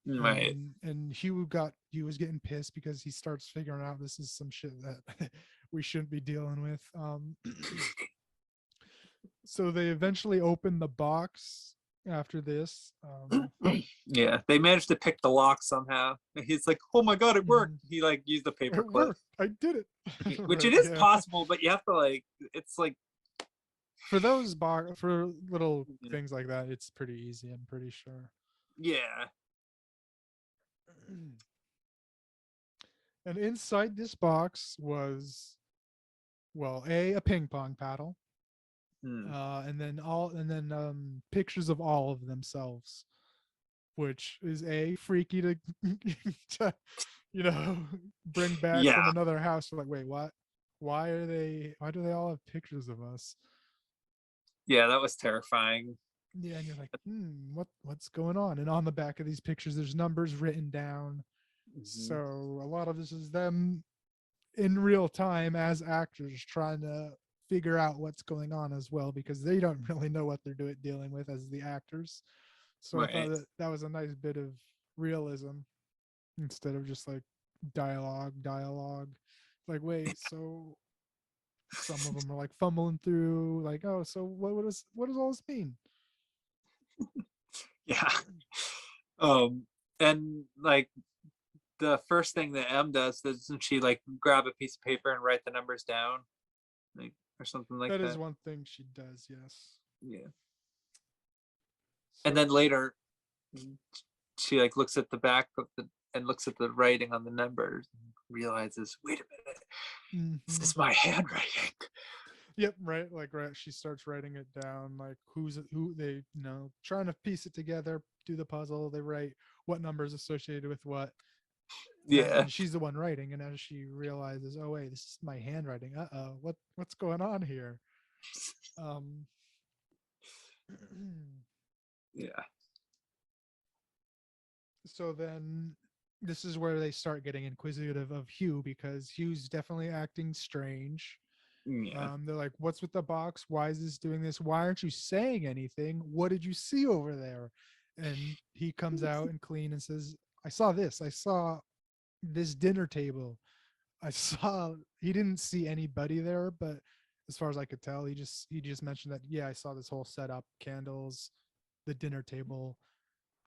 right. And he was getting pissed because he starts figuring out this is some shit that we shouldn't be dealing with. So they eventually open the box after this. Yeah, they managed to pick the lock somehow. And he's like, oh my god, it worked. He like used the paper It clip, worked. I did it. which Right, it is yeah. possible, but you have to like, it's like, For those for little things like that, it's pretty easy, I'm pretty sure. yeah, And inside this box was, well, a ping pong paddle, Hmm. and then pictures of all of themselves, which is freaky to, to you know bring back from Yeah. another house. Like, wait, what? Why do they all have pictures of us? Yeah, that was terrifying. Yeah, and you're like, what's going on? And on the back of these pictures, there's numbers written down. Mhm. So a lot of this is them in real time as actors trying to figure out what's going on as well, because they don't really know what they're dealing with as the actors. So I thought Right. that was a nice bit of realism instead of just like dialogue. Like, wait, so some of them are like fumbling through, like, oh, so what does all this mean? Yeah. Um, and like the first thing that M does, doesn't she like grab a piece of paper and write the numbers down, like or something like That is that? one thing she does, yes. Yeah. And So then later, she like looks at the back of the and looks at the writing on the numbers and realizes, wait a minute, this mhm. is my handwriting. Yep, right. Like, right, she starts writing it down, like who they, trying to piece it together, do the puzzle. They write what numbers associated with what, Yeah. and she's the one writing. And as she realizes, oh wait, this is my handwriting. What's going on here? Um, Yeah. so then this is where they start getting inquisitive of Hugh, because Hugh's definitely acting strange. Yeah. They're like, what's with the box? Why is this doing this? Why aren't you saying anything? What did you see over there? And he comes out and clean and says, I saw this. I saw this dinner table. I saw, he didn't see anybody there, but as far as I could tell, he just mentioned that, yeah, I saw this whole setup, candles, the dinner table.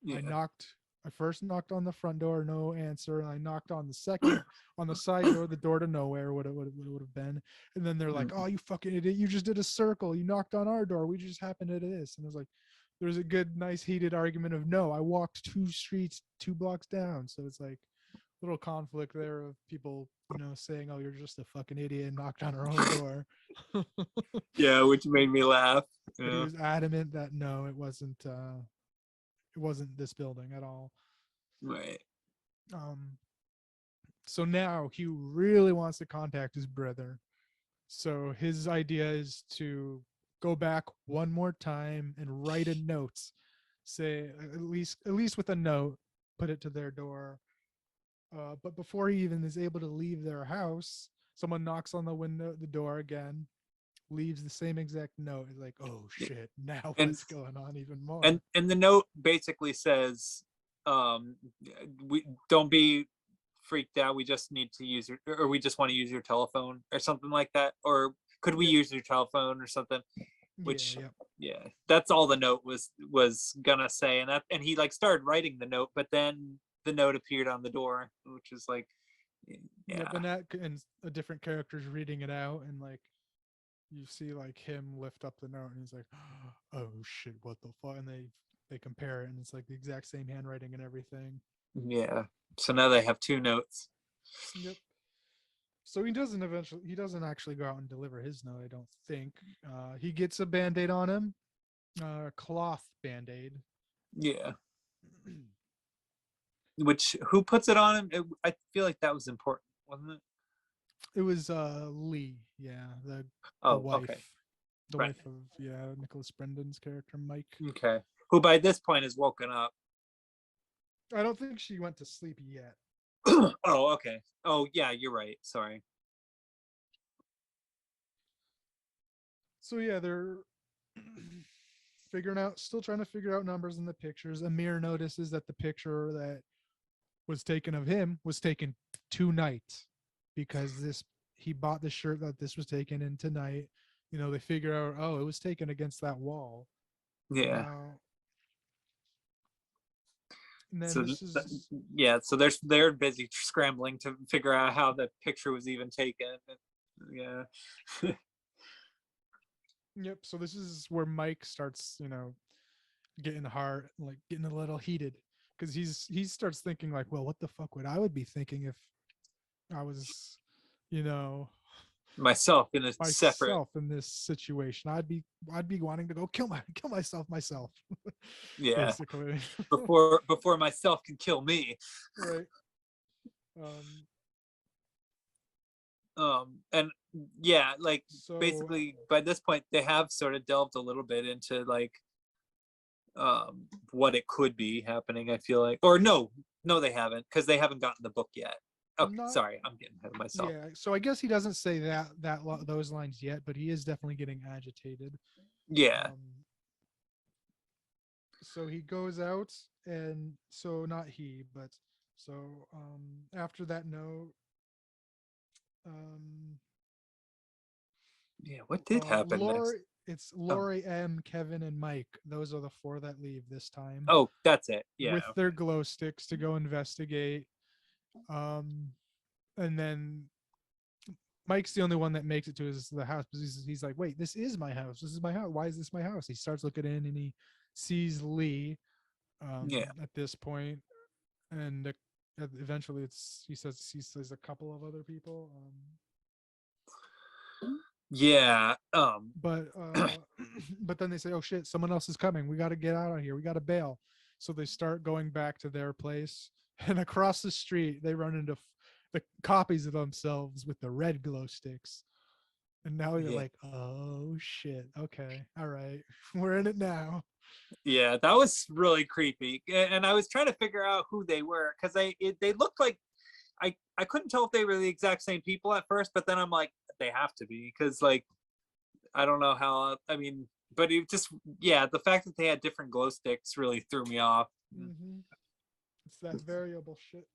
I Yeah. knocked. I first knocked on the front door, no answer. And I knocked on the second, on the side door, the door to nowhere would have been. And then they're like, Mm. "Oh, you fucking idiot! You just did a circle. You knocked on our door. We just happened to do this." And it was like, there's a good, nice, heated argument of, no, I walked 2 streets, 2 blocks down. So it's like a little conflict there of people, saying, "Oh, you're just a fucking idiot," and knocked on our own door. Yeah, which made me laugh. But he Yeah. was adamant that no, it wasn't. It wasn't this building at all. Right. Um, so now Hugh really wants to contact his brother. So his idea is to go back one more time and write a note, say at least with a note, put it to their door. But before he even is able to leave their house, someone knocks on the door again, leaves the same exact note. It's like, oh shit, now And what's going on even more? and the note basically says, um, we don't be freaked out. We just need to use your, or we just want to use your telephone or something like that. Or could we Yep. use your telephone or something? Yeah, Which, yep. yeah, that's all the note was gonna say. And he like started writing the note, but then the note appeared on the door, which is like, Yep, yeah, and a different character's reading it out, and like you see like him lift up the note, and he's like, "Oh shit, what the fuck?" And they compare it, and it's like the exact same handwriting and everything. yeah. So now they have two notes. Yep. So he doesn't actually go out and deliver his note. I don't think. He gets a band-aid on him, cloth band-aid. Yeah. Which who puts it on him? I feel like that was important, wasn't it? It was Lee, yeah, the Oh, okay, wife, the right. wife of, yeah, Nicholas Brendan's character Mike. Okay. Who by this point is woken up. I don't think she went to sleep yet. Oh, okay. Oh, yeah, you're right. Sorry. So yeah, they're still trying to figure out numbers in the pictures. Amir notices that the picture that was taken of him was taken tonight, because this he bought the shirt that this was taken in tonight. They figure out, oh, it was taken against that wall. Yeah. Now, and then So this is yeah, so they're busy scrambling to figure out how the picture was even taken. Yeah. yep. So this is where Mike starts, getting hard, like getting a little heated, because he starts thinking like, well, what the fuck would I be thinking if I was, you know, myself in a separate. myself in this situation. I'd be wanting to go kill myself Yeah. basically. Before myself can kill me. Right. And yeah, like So basically by this point they have sort of delved a little bit into like what it could be happening, I feel like. Or no, they haven't, because they haven't gotten the book yet. Okay, not, sorry, I'm getting ahead of myself. yeah. So I guess he doesn't say those lines yet, but he is definitely getting agitated. Yeah. So he goes out, and so not he, but so after that note, Yeah, what did happen next? It's Lori, M, Kevin, and Mike. Those are the four that leave this time. Oh, that's it. Yeah. With their glow sticks to go investigate. And then Mike's the only one that makes it to the house. He's like, wait, this is my house. This is my house. Why is this my house? He starts looking in and he sees Lee Yeah. at this point. And eventually he says a couple of other people. Yeah. But but then they say, oh shit, someone else is coming. We got to get out of here. We got to bail. So they start going back to their place. And across the street, they run into the copies of themselves with the red glow sticks. And now you're like, oh shit. Okay. All right. We're in it now. Yeah, that was really creepy. And I was trying to figure out who they were, because they looked like I couldn't tell if they were the exact same people at first, but then I'm like, they have to be, because like I don't know how, I mean, but it just, yeah, the fact that they had different glow sticks really threw me off. Mm-hmm. It's that variable shit.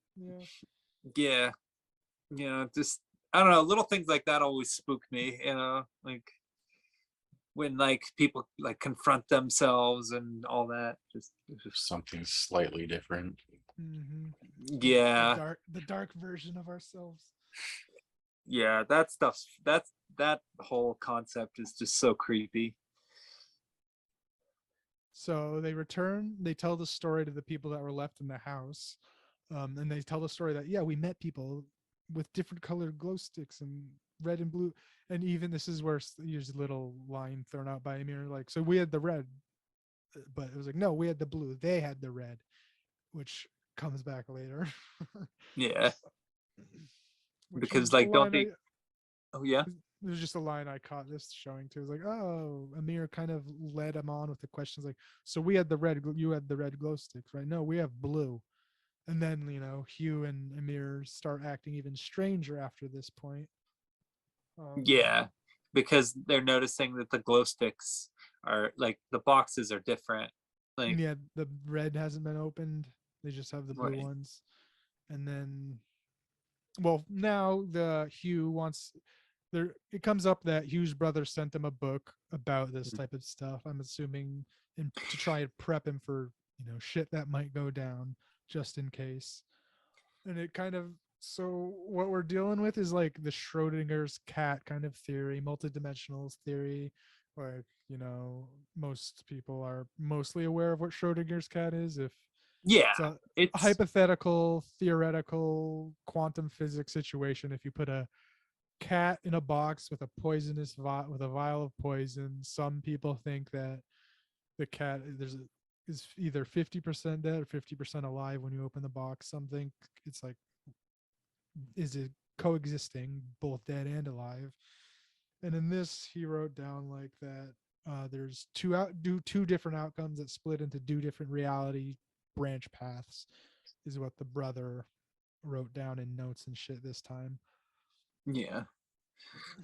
Yeah. Just, I don't know, little things like that always spook me, like when like people like confront themselves and all that. Just Something slightly different. Mm-hmm. Yeah. The dark version of ourselves. Yeah, that stuff's that whole concept is just so creepy. So they return, they tell the story to the people that were left in the house. And they tell the story that, yeah, we met people with different colored glow sticks and red and blue. And even this is where there's a little line thrown out by Amir, like, so we had the red, but it was like, no, we had the blue. They had the red, which comes back later. Yeah. Which Because is like, a don't line they? Oh yeah. There's just a line I caught this showing too. It was like, oh, Amir kind of led him on with the questions like, so we had the red, you had the red glow sticks, right? No, we have blue. And then, Hugh and Amir start acting even stranger after this point. Yeah, because they're noticing that the glow sticks are like, the boxes are different. Like, yeah, the red hasn't been opened. They just have the blue right. ones. And then, well, now the Hugh wants there. It comes up that Hugh's brother sent him a book about this type of stuff. I'm assuming, and to try and prep him for shit that might go down, just in case. And it kind of, so what we're dealing with is like the Schrodinger's cat kind of theory, multidimensional theory. Like, most people are mostly aware of what Schrodinger's cat is. If Yeah, it's a it's hypothetical, theoretical quantum physics situation, if you put a cat in a box with a with a vial of poison, some people think that the cat is either 50% dead or 50% alive when you open the box. Some think it's like, is it coexisting, both dead and alive? And in this, he wrote down like that there's two different outcomes that split into two different reality branch paths, is what the brother wrote down in notes and shit this time. Yeah,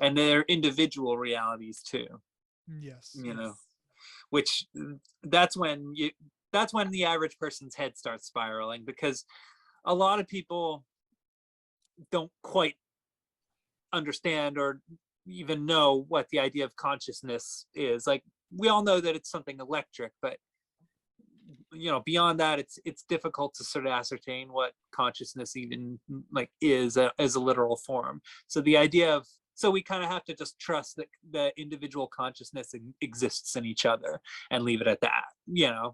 and they're individual realities too. Yes. Which that's when the average person's head starts spiraling, because a lot of people don't quite understand or even know what the idea of consciousness is. Like, we all know that it's something electric, but beyond that, it's difficult to sort of ascertain what consciousness even like is as a literal form. So the idea of, so we kind of have to just trust that the individual consciousness exists in each other and leave it at that,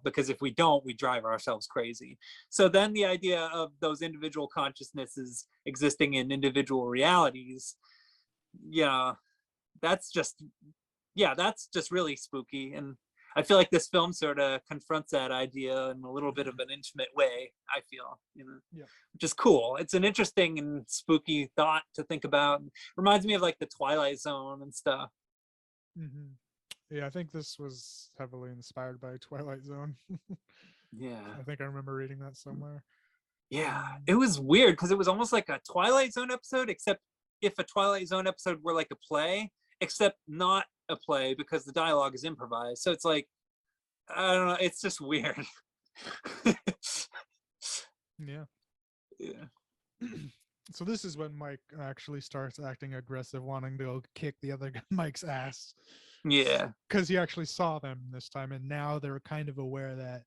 because if we don't, we drive ourselves crazy. So then the idea of those individual consciousnesses existing in individual realities yeah, that's just really spooky. And I feel like this film sort of confronts that idea in a little bit of an intimate way, I feel, Yeah. which is cool. It's an interesting and spooky thought to think about. Reminds me of like the Twilight Zone and stuff. Hmm. Yeah, I think this was heavily inspired by Twilight Zone. Yeah. I think I remember reading that somewhere. Yeah. It was weird because it was almost like a Twilight Zone episode, except if a Twilight Zone episode were like a play, except not a play because the dialogue is improvised. So it's like, I don't know, it's just weird. Yeah. Yeah. So this is when Mike actually starts acting aggressive, wanting to go kick the other Mike's ass. Yeah. Because he actually saw them this time, and now they're kind of aware that,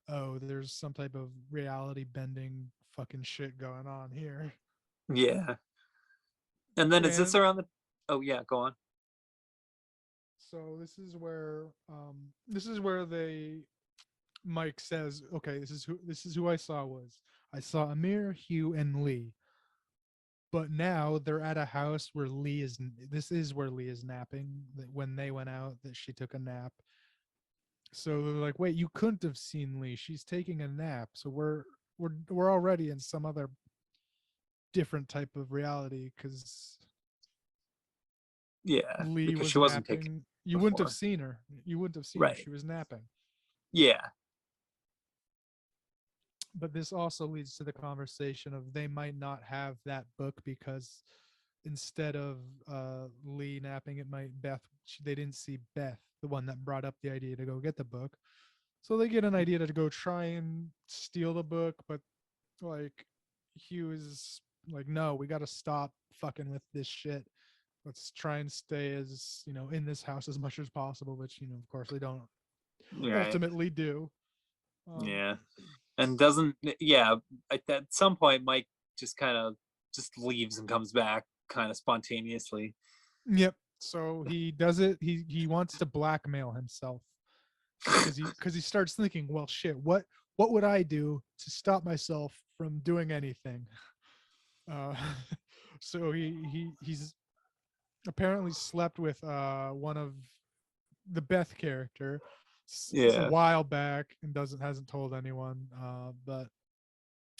oh, there's some type of reality bending fucking shit going on here. Yeah. And then is this And around the, oh yeah, go on. so this is where they Mike says, okay, this is who I saw Amir, Hugh, and Lee. But now they're at a house where this is where Lee is napping. When they went out, that she took a nap. So they're like, wait, you couldn't have seen Lee. She's taking a nap. So we're already in some other different type of reality because Yeah, Lee because was she wasn't taking napping. You wouldn't have before. seen her. You wouldn't have seen her. Right. She was napping. Yeah. But this also leads to the conversation of they might not have that book because instead of Lee napping, it might they didn't see Beth, the one that brought up the idea to go get the book. So they get an idea to go try and steal the book, but like Hugh is like, no, we got to stop fucking with this shit. Let's try and stay in this house as much as possible, which, of course they don't Right. ultimately do. Yeah. And doesn't, yeah, at some point Mike just kind of just leaves and comes back kind of spontaneously. Yep. So he does it. He wants to blackmail himself because he starts thinking, well, shit, what would I do to stop myself from doing anything? Uh, so he's apparently slept with one of the Beth character a Yeah. while back and hasn't told anyone. But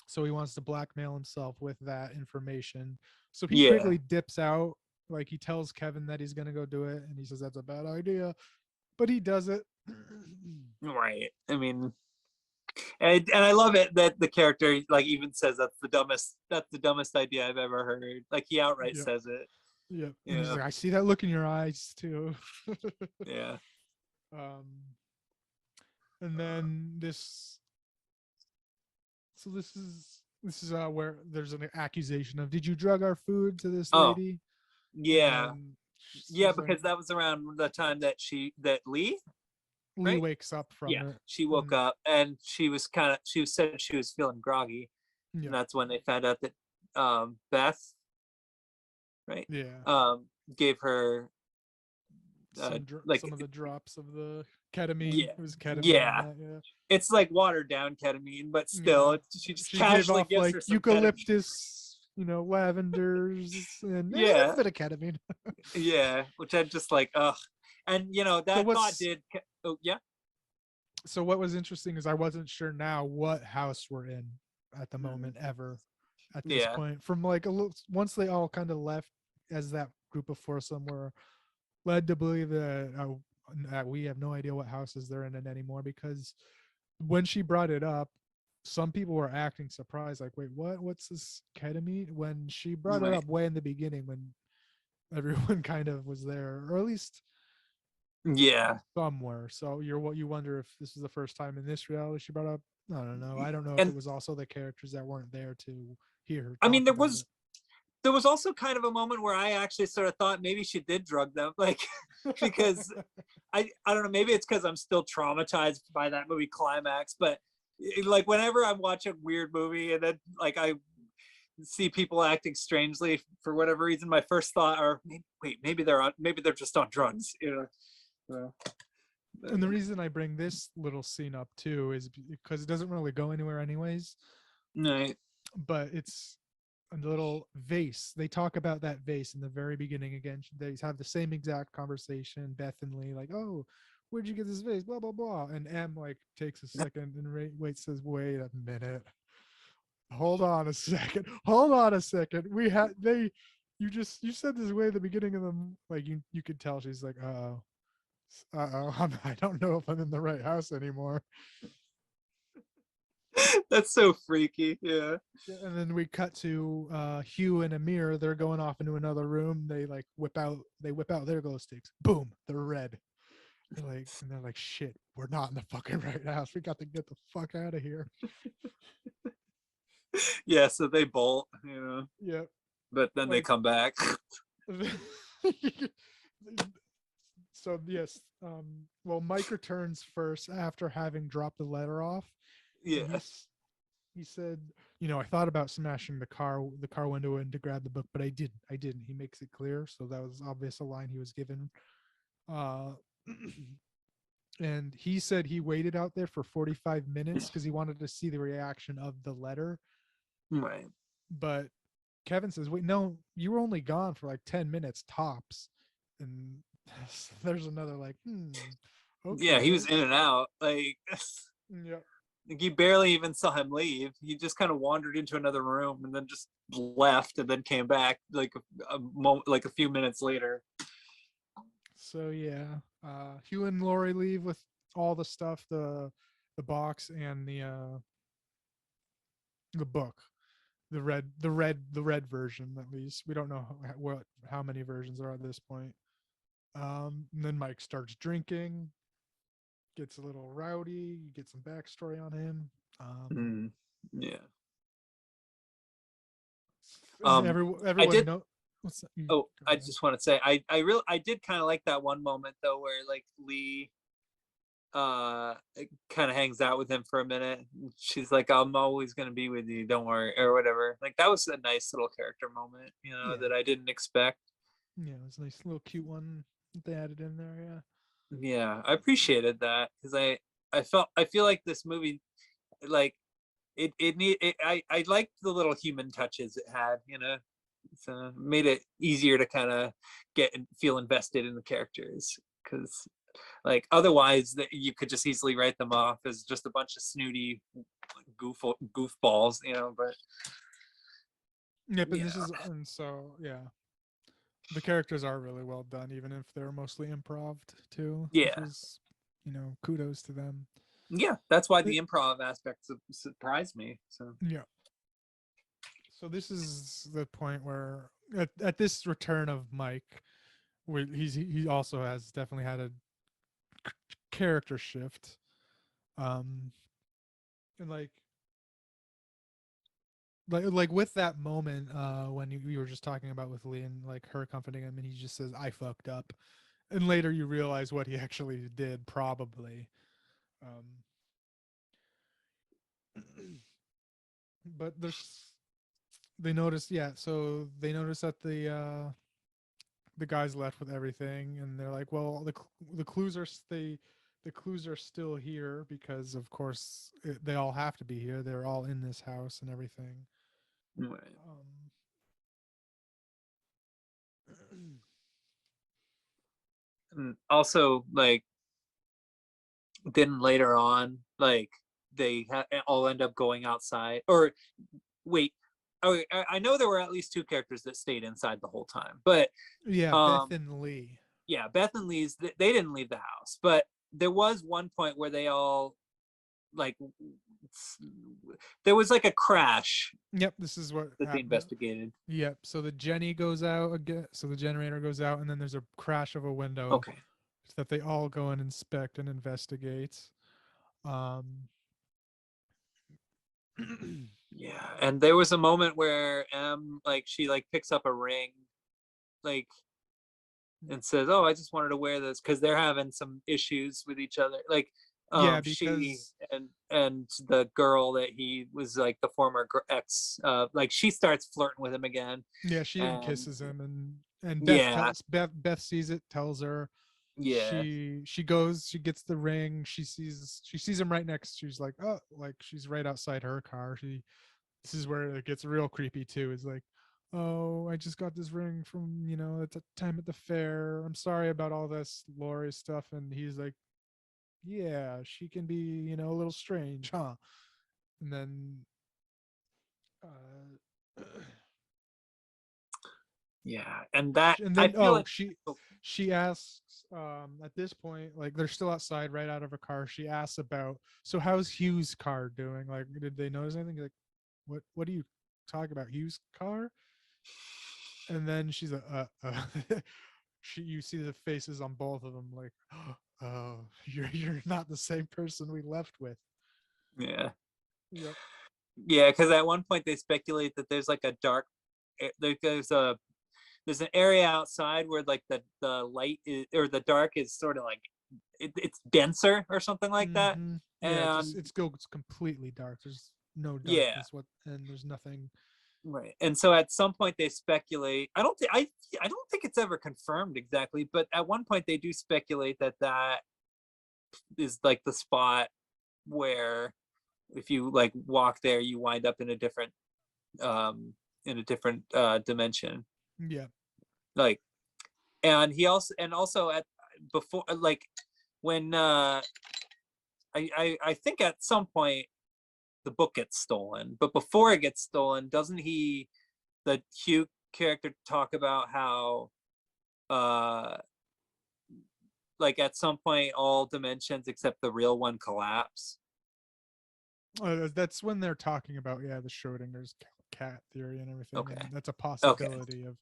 so he wants to blackmail himself with that information. So he Yeah. quickly dips out. Like he tells Kevin that he's gonna go do it, and he says that's a bad idea, but he does it. Right. I mean, and I love it that the character like even says that's the dumbest idea I've ever heard. Like he outright Yep. says it. Yeah, and Yeah. he's like, I see that look in your eyes too. Yeah. And then so this is where there's an accusation of, did you drug our food to this Oh, lady? yeah. And Yeah, she's like, because that was around the time that Lee, Lee right? wakes up from Yeah, it. she woke up and she said she was feeling groggy. Yeah. And that's when they found out that Beth, right? Yeah. Gave her like, some of the drops of the ketamine. yeah, It was ketamine. yeah. In that, yeah. It's like watered down ketamine, but still, she just She casually gave off gives like her some ketamine. eucalyptus, lavenders, and a Yeah, little bit of ketamine. yeah, which I just like, ugh. And that thought did. Oh yeah. So what was interesting is I wasn't sure now what house we're in at the moment ever at this Yeah. point. From like a little, once they all kind of left as that group of foursome, were led to believe that we have no idea what houses they're in anymore, because when she brought it up, some people were acting surprised, like, wait, what's this ketamine? When she brought it Right. up way in the beginning, when everyone kind of was there, or at least Yeah. somewhere. So you wonder if this is the first time in this reality she brought up. I don't know. I don't know if And it was also the characters that weren't there to hear her. I mean, talk about it. there was also kind of a moment where I actually sort of thought maybe she did drug them, like, because I don't know, maybe it's because I'm still traumatized by that movie climax, but like whenever I watch a weird movie and then like I see people acting strangely for whatever reason, my first thought are, wait, maybe they're just on drugs, So, And the reason I bring this little scene up too is because it doesn't really go anywhere anyways. right. But it's a little vase. They talk about that vase in the very beginning again. They have the same exact conversation. Beth and Lee like, oh, where'd you get this vase? Blah blah blah. And M like takes a second and says, wait a minute. Hold on a second. Hold on a second. We had they. You said this way at the beginning of the like you could tell she's like, I don't know if I'm in the right house anymore. That's so freaky. Yeah. Yeah, and then we cut to Hugh and Amir. They're going off into another room. They like whip out their glow sticks. Boom, they're red. They're like, shit, we're not in the fucking right house. We got to get the fuck out of here. Yeah. So they bolt, Yep. but then they Like- come back. So yes, well, Mike returns first after having dropped the letter off. And Yeah. he said, I thought about smashing the car window in to grab the book, but I didn't. He makes it clear, so that was obvious a line he was given. And he said he waited out there for 45 minutes because he wanted to see the reaction of the letter. Right. But Kevin says, wait, no, you were only gone for like 10 minutes tops. And there's another like, Yeah. He okay. was in and out. Like, Yeah. you barely even saw him leave. He just kind of wandered into another room and then just left and then came back like a moment, like a few minutes later. So yeah, Hugh and Lori leave with all the stuff, the box and the book, the red version at least. We don't know how many versions there are at this point. And then Mike starts drinking, gets a little rowdy. You get some backstory on him. Yeah. Everyone know. What's that? Oh, Go I ahead. just want to say I did kind of like that one moment though where like Lee kind of hangs out with him for a minute. She's like, I'm always gonna be with you, don't worry, or whatever. Like that was a nice little character moment, Yeah. that I didn't expect. Yeah, it was a nice little cute one that they added in there. Yeah. Yeah, I appreciated that because I feel like this movie, like I liked the little human touches it had, so made it easier to kind of feel invested in the characters because like otherwise you could just easily write them off as just a bunch of snooty goofballs, but Yep, and this Yeah. is and so yeah. The characters are really well done, even if they're mostly improv too. Yeah. Which is, kudos to them. yeah, that's why the improv aspect surprised me. So Yeah. So this is the point where at this return of Mike, where he also has definitely had a character shift. And like with that moment when you were just talking about with Lee and like her comforting him, and he just says, I fucked up, and later you realize what he actually did probably. But they notice so they notice that the guys left with everything, and they're like, well, the clues are the clues are still here because of course they all have to be here, they're all in this house and everything. right. And also like then later on like they all end up going outside or wait. Oh, I know there were at least two characters that stayed inside the whole time, but Yeah, Beth and Lee. yeah, Beth and Lee's they didn't leave the house, but there was one point where they all like there was like a crash Yep, this is what that they happened. investigated. Yep, so the Jenny goes out again, so the generator goes out, and then there's a crash of a window. Okay. That they all go and inspect and investigate. Yeah, and there was a moment where like she like picks up a ring like and says, oh, I just wanted to wear this because they're having some issues with each other, like Yeah, she because and the girl that he was like the former ex, like she starts flirting with him again. yeah, she even and kisses him, and yeah, Beth sees it, tells her. yeah, She goes, she gets the ring, she sees him right next, she's like, oh, like she's right outside her car. She this is where it gets real creepy too. Is like, oh, I just got this ring from, at the time at the fair. I'm sorry about all this Lori stuff. And he's like, yeah, she can be, a little strange, huh? And then, Yeah, and that and I then, feel like she asks, at this point, like they're still outside, right out of her car. She asks about, so how's Hugh's car doing? Like, did they notice anything? Like, what do you talk about, Hugh's car? And then she's like, you see the faces on both of them, like, oh, you're not the same person we left with. yeah, Yep. yeah, because at one point they speculate that there's like a dark, there's an area outside where like the light is, or the dark is sort of like it's denser or something like that. Yeah, And it's completely dark. There's no yeah, darkness, and there's nothing. right. And so at some point they speculate. I don't think it's ever confirmed exactly, but at one point they do speculate that that is like the spot where if you like walk there, you wind up in a different dimension. Yeah. Like, and he also at before like when I think at some point the book gets stolen, but before it gets stolen, doesn't the Hugh character talk about how like at some point all dimensions except the real one collapse? That's when they're talking about, the Schrodinger's cat theory and everything. Okay. And that's a possibility of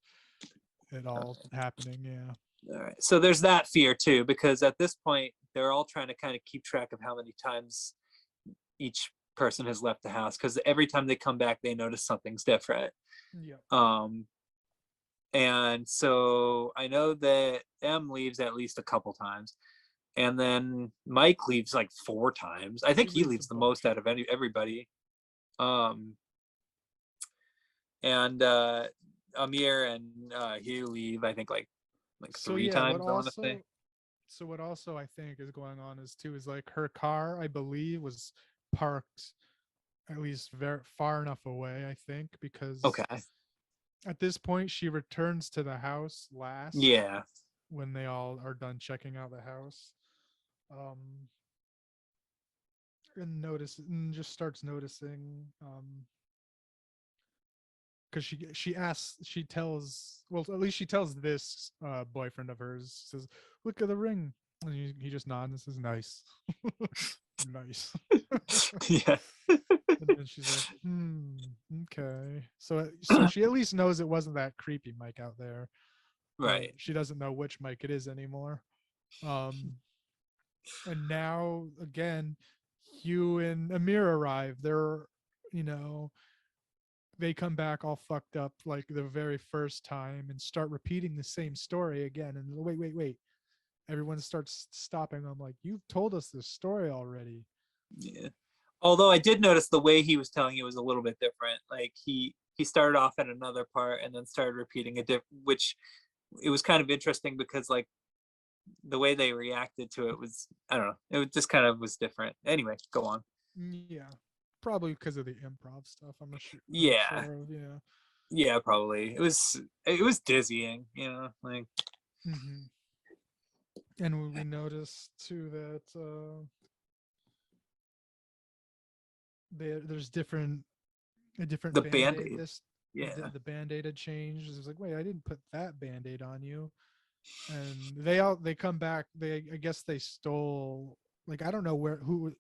it all happening. Yeah. All right. So there's that fear too, because at this point they're all trying to kind of keep track of how many times each person has left the house, because every time they come back they notice something's different. Yeah. And so I know that M leaves at least a couple times, and then Mike leaves like 4 times. I think he leaves the most out of everybody. And Amir and Hugh leave, I think like 3 times. I want to say. So what also I think is going on is like her car, I believe, was parked at least very far enough away, I think, because Okay. at this point she returns to the house last. Yeah. When they all are done checking out the house. And just starts noticing, because she tells, well, at least she tells this boyfriend of hers, says, look at the ring, and he just nods and says, nice. Nice. Yeah. And then she's like, okay, so she at least knows it wasn't that creepy Mike out there. Right. She doesn't know which Mike it is anymore. And now again, Hugh and Amir arrive. They're, they come back all fucked up like the very first time and start repeating the same story again. And wait. Everyone starts stopping. I'm like, you've told us this story already. Yeah. Although I did notice the way he was telling it was a little bit different. Like he started off at another part and then started repeating a which it was kind of interesting because like the way they reacted to it was, I don't know, it just kind of was different. Anyway, go on. Yeah, probably because of the improv stuff. I'm not sure. Yeah. Sure of, yeah. Yeah, probably. It was dizzying, like. Mm-hmm. And we noticed too that there's a different The band-aid. Yeah. The band-aid had changed. It was like, wait, I didn't put that band-aid on you. And they come back. I guess they stole, like, I don't know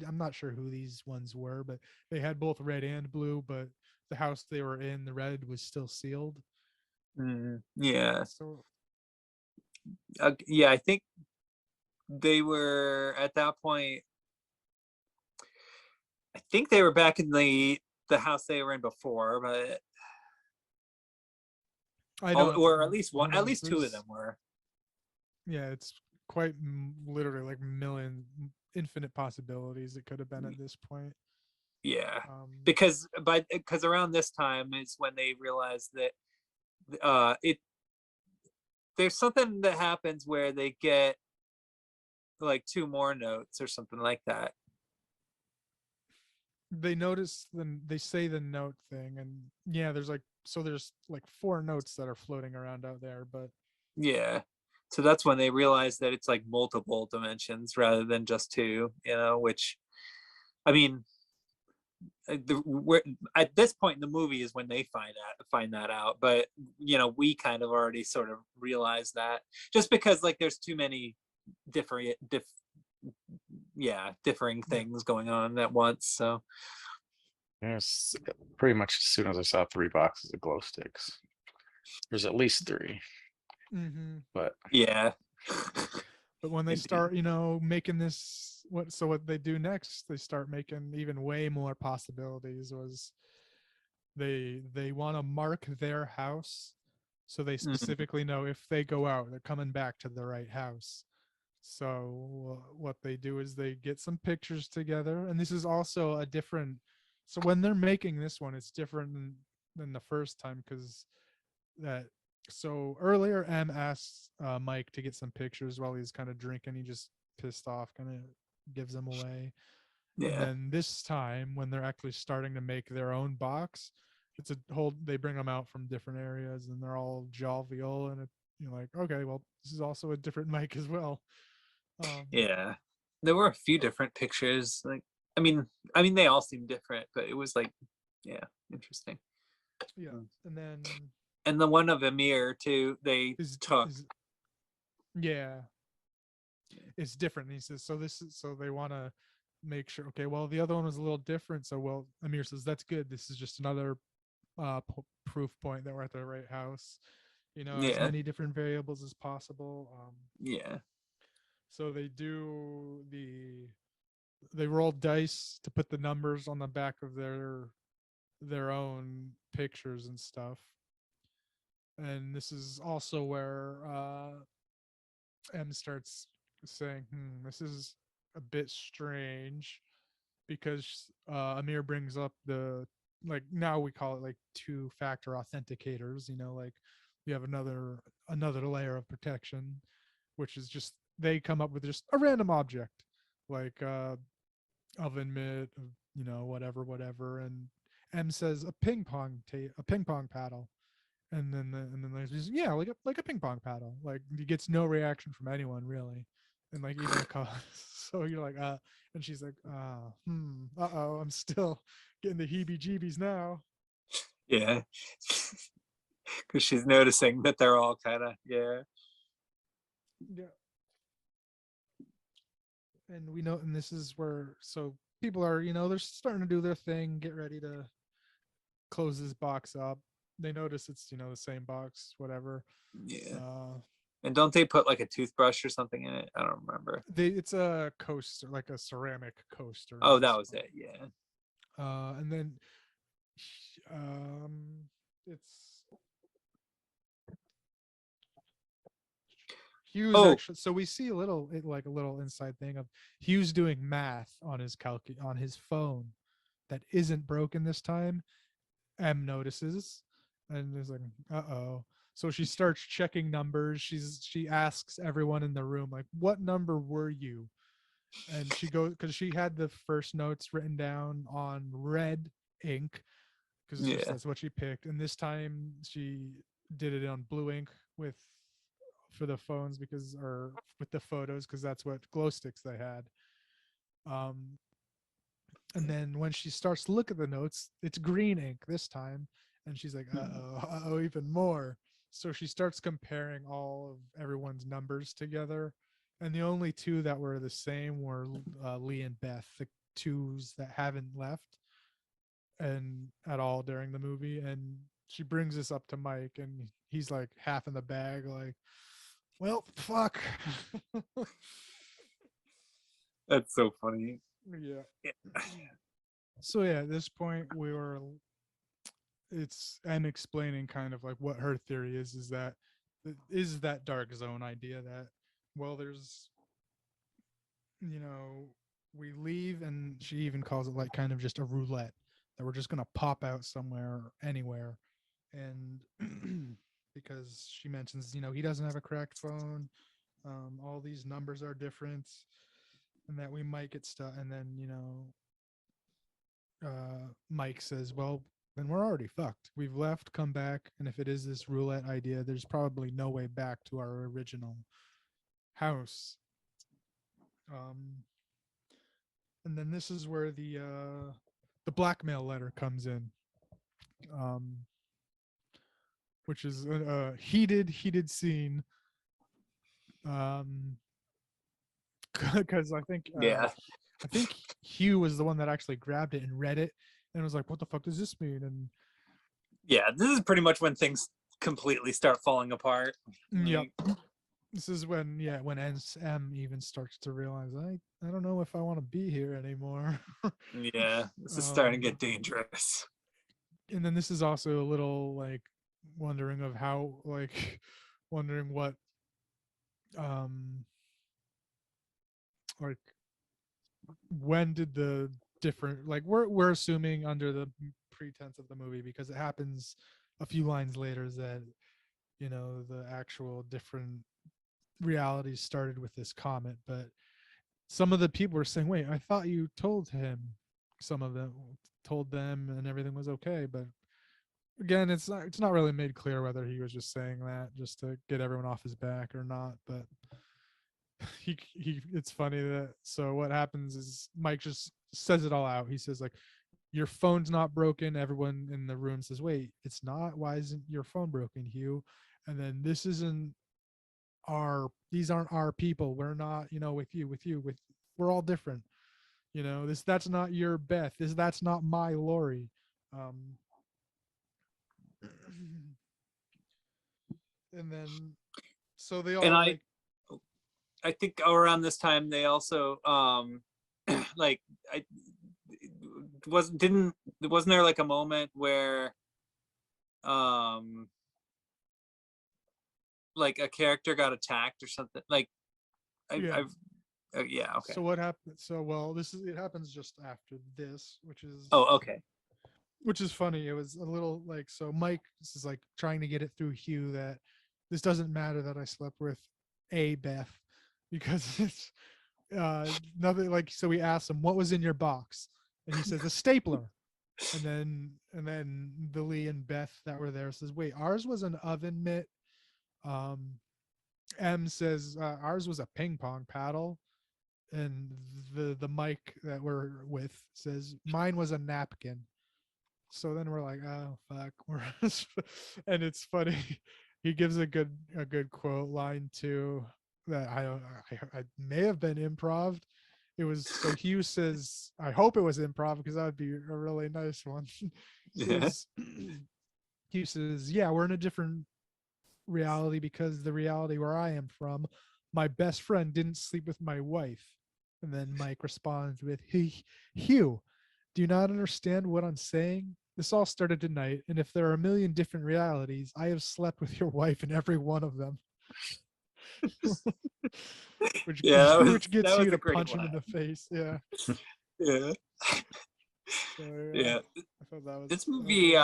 I'm not sure who these ones were, but they had both red and blue, but the house they were in, the red was still sealed. Yeah. So Yeah, I think they were at that point. I think they were back in the house they were in before, but I don't, or at least who at knows? least 2 of them were. Yeah, it's quite literally like infinite possibilities it could have been at this point. Yeah, because around this time is when they realized that there's something that happens where they get like 2 more notes or something like that. they notice then they say the note thing, and yeah, there's like 4 notes that are floating around out there, but Yeah. So that's when they realize that it's like multiple dimensions rather than just two, which, I mean, at this point in the movie is when they find that out, but we kind of already sort of realized that, just because like there's too many different differing yeah. things going on at once. So Yes, pretty much as soon as I saw 3 boxes of glow sticks. There's at least 3, hmm but yeah. But when they Indeed. start, making this, what they do next, they start making even way more possibilities. Was they want to mark their house, so they Mhm. specifically know if they go out, they're coming back to the right house. So what they do is they get some pictures together, and this is also a different. So when they're making this one, it's different than the first time, because that. So earlier, M asks Mike to get some pictures while he's kind of drinking. He just pissed off, kind of gives them away. And Yeah. then this time, when they're actually starting to make their own box, it's a whole. They bring them out from different areas, and they're all jovial, and you're like, okay, well, this is also a different Mike as well. Um, Yeah. There were a few different pictures. Like, I mean, they all seem different, but it was like, yeah, interesting. yeah, and then And the one of Amir too, they is took. is yeah, it's different. And he says, so this is so they want to make sure. Okay, well, the other one was a little different. So, well, Amir says that's good. This is just another proof point that we're at the right house. As Yeah. many different variables as possible. Yeah. So they roll dice to put the numbers on the back of their own pictures and stuff. And this is also where M starts saying, this is a bit strange, because Amir brings up now we call it like 2-factor authenticators, like we have another layer of protection, which is just they come up with just a random object, like oven mitt, whatever. And M says a ping pong paddle. And then there's just, yeah, like a ping pong paddle. Like he gets no reaction from anyone really, and like even a call. So you're like, and she's like, uh-oh, I'm still getting the heebie-jeebies now. Yeah. Because she's noticing that they're all kind of, yeah. Yeah, and we know, and this is where so people are, they're starting to do their thing, get ready to close this box up. They notice it's the same box, whatever. Yeah. Uh, And don't they put like a toothbrush or something in it? I don't remember. it's a coaster, like a ceramic coaster. Oh, that was it. Yeah. And then um it's Hughes Oh, actually. So we see like a little inside thing of Hughes doing math on on his phone that isn't broken this time. M notices and is like, uh-oh. So she starts checking numbers. She asks everyone in the room, like, what number were you? And she goes, because she had the first notes written down on red ink, because just yeah. that's what she picked. And this time she did it on blue ink with for the phones, because or with the photos, because that's what glow sticks they had. Um, and then when she starts to look at the notes, it's green ink this time, and she's like, uh-oh, even more. So she starts comparing all of everyone's numbers together, and the only two that were the same were Lee and Beth, the twos that haven't left and at all during the movie. And she brings this up to Mike, and he's like half in the bag, like, well, fuck. That's so funny. Yeah. Yeah. So yeah, at this point I'm explaining kind of like what her theory is that dark zone idea that, well, there's, you know, we leave, and she even calls it like kind of just a roulette, that we're just gonna pop out somewhere, anywhere. And because she mentions, he doesn't have a correct phone, all these numbers are different, and that we might get stuck. And then, Mike says, well, then we're already fucked. We've left, come back, and if it is this roulette idea, there's probably no way back to our original house. And then this is where the blackmail letter comes in, um, which is a heated scene. Because Yeah. I think Hugh was the one that actually grabbed it and read it and was like, "What the fuck does this mean?" And Yeah, this is pretty much when things completely start falling apart. yep, this is when when SM even starts to realize I don't know if I want to be here anymore. Yeah, this is starting to get dangerous. And then this is also a little like wondering of how wondering what like when did the different we're assuming under the pretense of the movie because it happens a few lines later that the actual different realities started with this comet, but some of the people were saying, wait, I thought you told him, some of them told them and everything was okay, but again, it's not really made clear whether he was just saying that just to get everyone off his back or not. But he it's funny that so what happens is Mike just says it all out. He says like, your phone's not broken. Everyone in the room says, wait, it's not? Why isn't your phone broken, Hugh? And then these aren't our people. We're not, with you, we're all different. That's not your Beth. That's not my Lori. And then so they all And I think around this time they also like wasn't there like a moment where like a character got attacked or something like Yeah. yeah, okay. So what happened? So well, it happens just after this, Okay. which is funny. It was a little like, so Mike is like trying to get it through Hugh that this doesn't matter that I slept with a Beth because it's nothing. Like, so we asked him what was in your box, and he says a stapler. And then the Lee and Beth that were there says, wait, ours was an oven mitt. M says ours was a ping pong paddle, and the Mike that we're with says mine was a napkin. So then we're like, oh fuck, and it's funny. He gives a good quote line too that I may have been improv. It was so Hugh says, I hope it was improv because that would be a really nice one. Yeah. Hugh says, yeah, we're in a different reality because the reality where I am from, my best friend didn't sleep with my wife. And then Mike responds with, Hugh, do you not understand what I'm saying? This all started tonight, and if there are a million different realities, I have slept with your wife in every one of them. which gets you to punch him in the face. Yeah. Yeah. So, yeah. I thought that was this movie's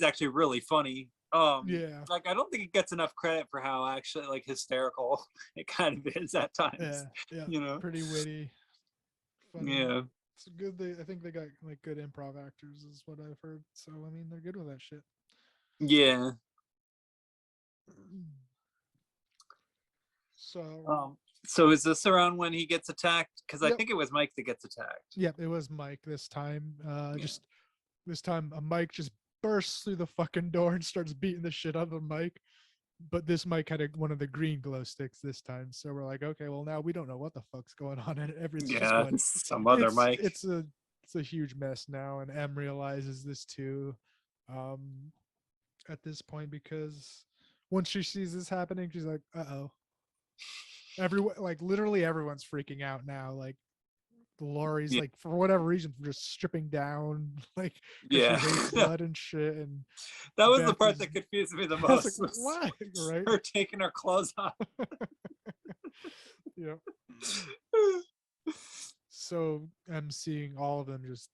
actually really funny. Yeah. Like I don't think it gets enough credit for how actually like hysterical it kind of is at times. Yeah. Pretty witty. Funny. Yeah. It's good. I think they got like good improv actors, is what I've heard. So I mean, they're good with that shit. Yeah. So is this around when he gets attacked? Because I think it was Mike that gets attacked. Yep, it was Mike this time. Just this time, Mike just bursts through the fucking door and starts beating the shit out of Mike. But this Mike had one of the green glow sticks this time, so we're like, okay, well now we don't know what the fuck's going on. And some other Mike. It's a huge mess now, and M realizes this too. At this point, because once she sees this happening, she's like, uh-oh. Everyone, like literally everyone's freaking out now. Like Laurie's like, for whatever reason, just stripping down, like, she hates blood and shit. And that was the part that confused me the most. Like, why? Right? Her taking her clothes off. Yeah. So I'm seeing all of them just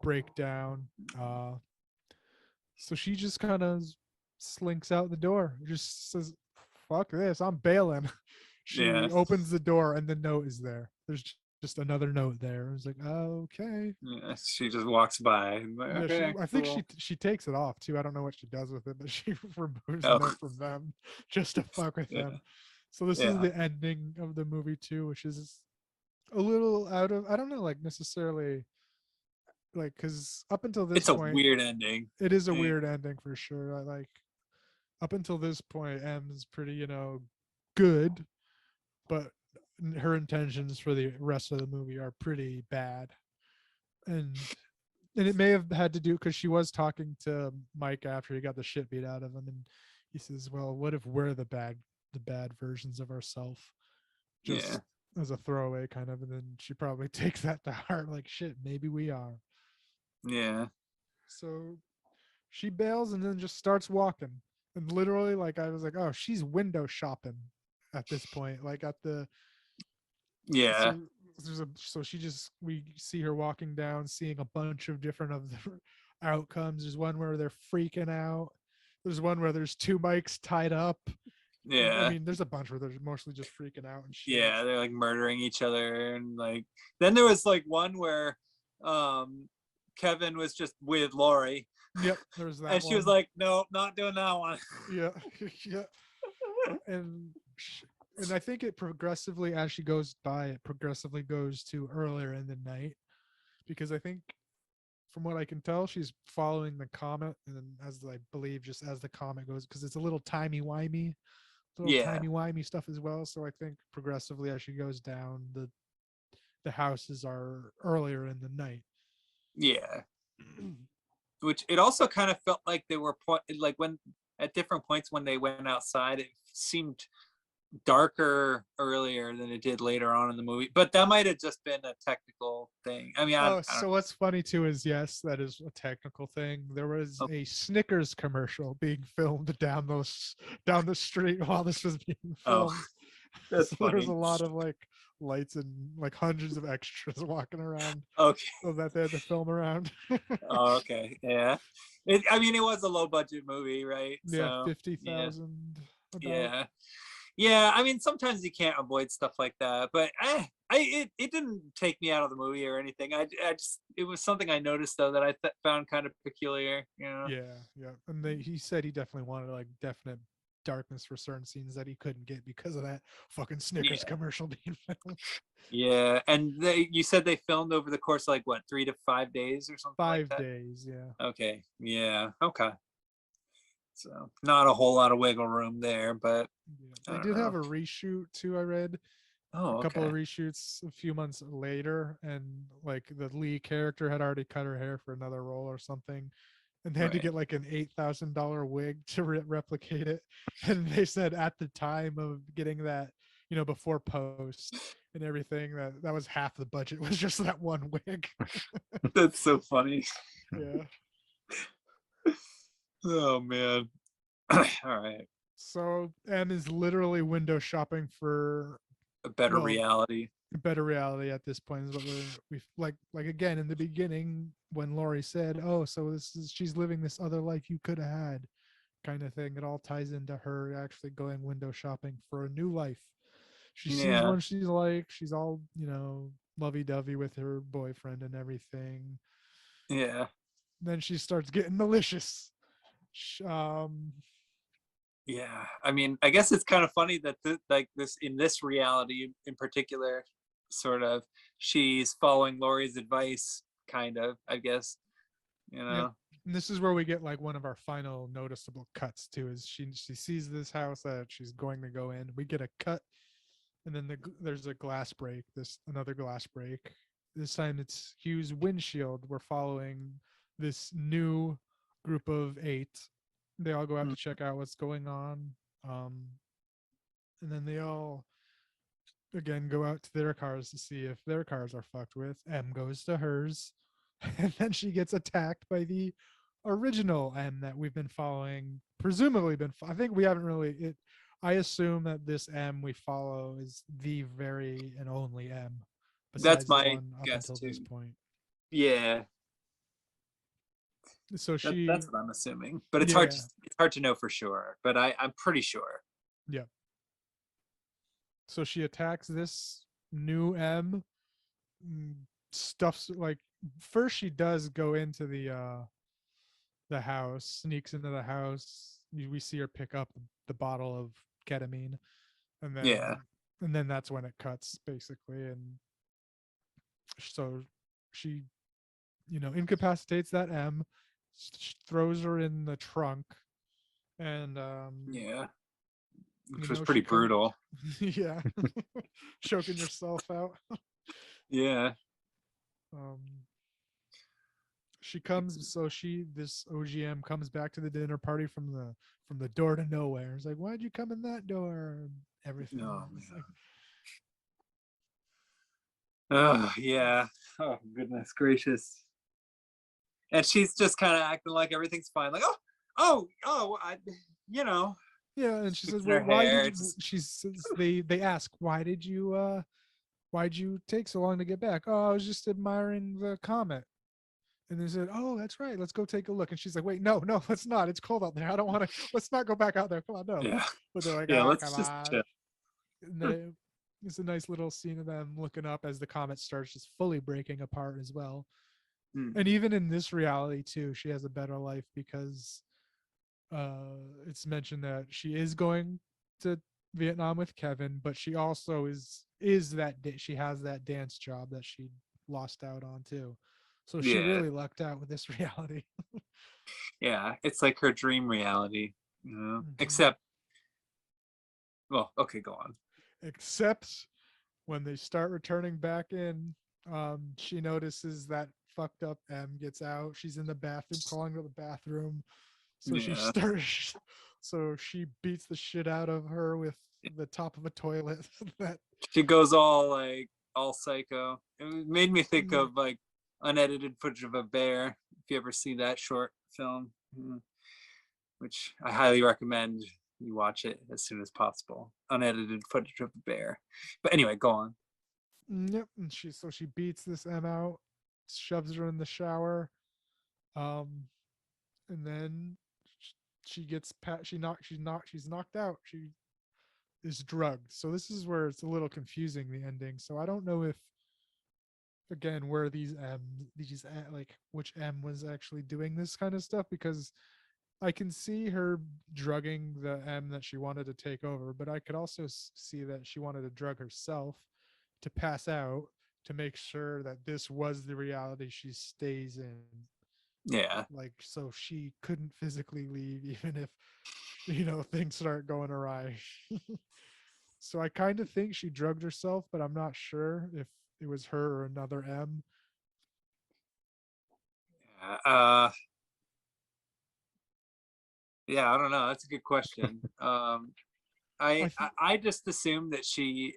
break down. So she just kind of slinks out the door, just says, fuck this, I'm bailing. She opens the door and the note is there. There's just another note there. I was like, oh, okay. Yeah, she just walks by. And like, Yeah, okay, I think cool. she takes it off too. I don't know what she does with it, but she removes the Oh. note from them just to fuck with Yeah. them. So this is Yeah. the ending of the movie too, which is a little out of, I don't know, like necessarily, like, because up until this It's a point, weird ending. it is a Yeah. weird ending for sure. I like, up until this point, M is pretty, good, but her intentions for the rest of the movie are pretty bad. And it may have had to do because she was talking to Mike after he got the shit beat out of him, and he says, well, what if we're the bad versions of ourselves, Yeah. just as a throwaway kind of. And then she probably takes that to heart, like, shit, maybe we are. Yeah. So she bails and then just starts walking. And literally, like, I was like, oh, she's window shopping at this point. Like, at the, Yeah. so she just, we see her walking down, seeing a bunch of different of the outcomes. There's one where they're freaking out. There's one where there's two mics tied up. I Yeah. mean, there's a bunch where they're mostly just freaking out and shit. Yeah. They're like murdering each other. And like, then there was like one where Kevin was just with Lori. Yep, there's that And she was one. like, no, not doing that one. Yeah, yeah. And and I think it progressively, as she goes by, it progressively goes to earlier in the night, because I think, from what I can tell, she's following the comet, and then, as I believe, just as the comet goes, because it's a little timey-wimey, Yeah. stuff as well. So I think progressively, as she goes down, the houses are earlier in the night. Yeah. Which it also kind of felt like they were like when at different points when they went outside, it seemed darker earlier than it did later on in the movie. But that might have just been a technical thing. I mean, I Oh, don't so what's funny too is, yes, that is a technical thing. There was Oh. a Snickers commercial being filmed down the street while this was being Oh, filmed. that's So there was a funny. lot of like lights and like hundreds of extras walking around, Okay. so that they had to film around. Oh, okay. Yeah. I mean, it was a low budget movie, right? Yeah, So yeah. 50,000 about. Yeah. Yeah. I mean, sometimes you can't avoid stuff like that, but it didn't take me out of the movie or anything. I just, it was something I noticed though that I found kind of peculiar, you know? Yeah, yeah. And he said he definitely wanted like definite darkness for certain scenes that he couldn't get because of that fucking Snickers Yeah. commercial being filmed. Yeah. And you said they filmed over the course of like what, 3 to 5 days or something like 5 that? days, yeah. Okay. Yeah. Okay. So not a whole lot of wiggle room there, but Yeah. I They don't did have know. a reshoot too, I read. Oh, A couple of okay. reshoots a few months later, and like the lead character had already cut her hair for another role or something. And they had to Right. get like an $8,000 wig to replicate it. And they said at the time of getting that, before post and everything, that was half the budget, was just that one wig. That's so funny. Yeah. Oh man. All right. So M is literally window shopping for, A better well, reality. better reality at this point, is what we like again in the beginning when Laurie said, oh, so she's living this other life you could have had, kind of thing. It all ties into her actually going window shopping for a new life. She sees Yeah. one she's like, she's all, lovey-dovey with her boyfriend and everything. Yeah. Then she starts getting malicious. Yeah. I mean, I guess it's kind of funny that like this in this reality in particular, sort of, she's following Laurie's advice, kind of, I guess. You Yep. know? And this is where we get like one of our final noticeable cuts too, is she sees this house that she's going to go in. We get a cut, and then there's a glass break, another glass break. This time it's Hugh's windshield. We're following this new group of 8. They all go out to check out what's going on. And then they all again go out to their cars to see if their cars are fucked with. M goes to hers, and then she gets attacked by the original M that we've been following, presumably I think we haven't really I assume that this M we follow is the very and only M That's besides the my one up guess until this too. point. Yeah. So That's what I'm assuming. But it's yeah, hard to know for sure. But I'm pretty sure. yeah. So she attacks this new M, stuffs like first she does go into the house, sneaks into the house. We see her pick up the bottle of ketamine, and Yeah. then that's when it cuts basically, and so she incapacitates that M, throws her in the trunk, and Yeah. Which was she pretty brutal. yeah, choking yourself out. Yeah. um she comes so she this OGM comes back to the dinner party from the door to nowhere. It's like, why'd you come in that door? And everything. Oh, It's like, oh yeah. Oh goodness gracious. And she's just kind of acting like everything's fine. Like, I, you know, yeah, and she says, fixing well, her why did hair. you she says they ask, why'd you take so long to get back? Oh, I was just admiring the comet. And they said, oh, that's right, let's go take a look. And she's like, wait, no, let's not, it's cold out there, I don't want to, let's not go back out there, come on, no. Yeah. But they're like, Yeah. ah, Let's come just on. chill. And then it's a nice little scene of them looking up as the comet starts just fully breaking apart as well. Hmm. And even in this reality too, she has a better life because it's mentioned that she is going to Vietnam with Kevin, but she also is she has that dance job that she lost out on too. So she Yeah. really lucked out with this reality. Yeah. It's like her dream reality, you know, Mhm. except, well, okay, go on. Except when they start returning back in, she notices that fucked up M gets out. She's in the bathroom, crawling to the bathroom. So she Yeah. starts. So she beats the shit out of her with the top of a toilet. That She goes all psycho. It made me think yeah, of like unedited footage of a bear. If you ever see that short film, which I highly recommend you watch it as soon as possible. Unedited footage of a bear. But anyway, go on. yep. And she beats this M out, shoves her in the shower, um, and then she gets she's knocked out. She is drugged. So this is where it's a little confusing, the ending. So I don't know if again where like which M was actually doing this kind of stuff, because I can see her drugging the M that she wanted to take over, but I could also see that she wanted to drug herself to pass out to make sure that this was the reality she stays in. Yeah. Like, so she couldn't physically leave, even if, things start going awry. So I kind of think she drugged herself, but I'm not sure if it was her or another M. Uh, yeah, I don't know. That's a good question. I I just assumed that she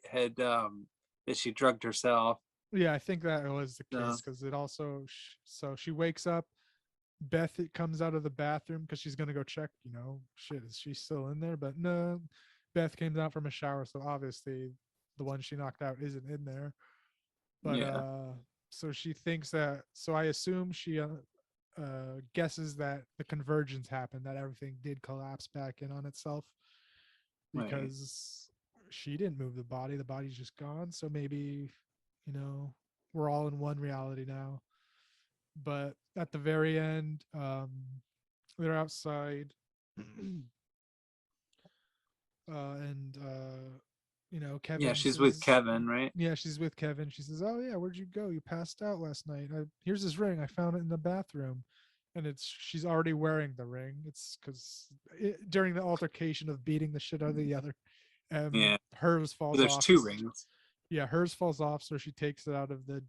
drugged herself. Yeah, I think that was the So case because it also so she wakes up. Beth it comes out of the bathroom because she's gonna go check. Shit, is she still in there? But no, Beth came out from a shower, so obviously the one she knocked out isn't in there. But yeah, so she thinks that. So I assume she guesses that the convergence happened, that everything did collapse back in on itself right. because she didn't move the body. The body's just gone. So maybe, you know, we're all in one reality now. But at the very end, they're outside, and Yeah, Kevin she's with says, Kevin, right? yeah, she's with Kevin. She says, oh yeah, where'd you go? You passed out last night. Here's his ring. I found it in the bathroom. And she's already wearing the ring. It's because during the altercation of beating the shit out of the other, Yeah. hers falls There's off. two rings. Yeah, hers falls off, so she takes it out of the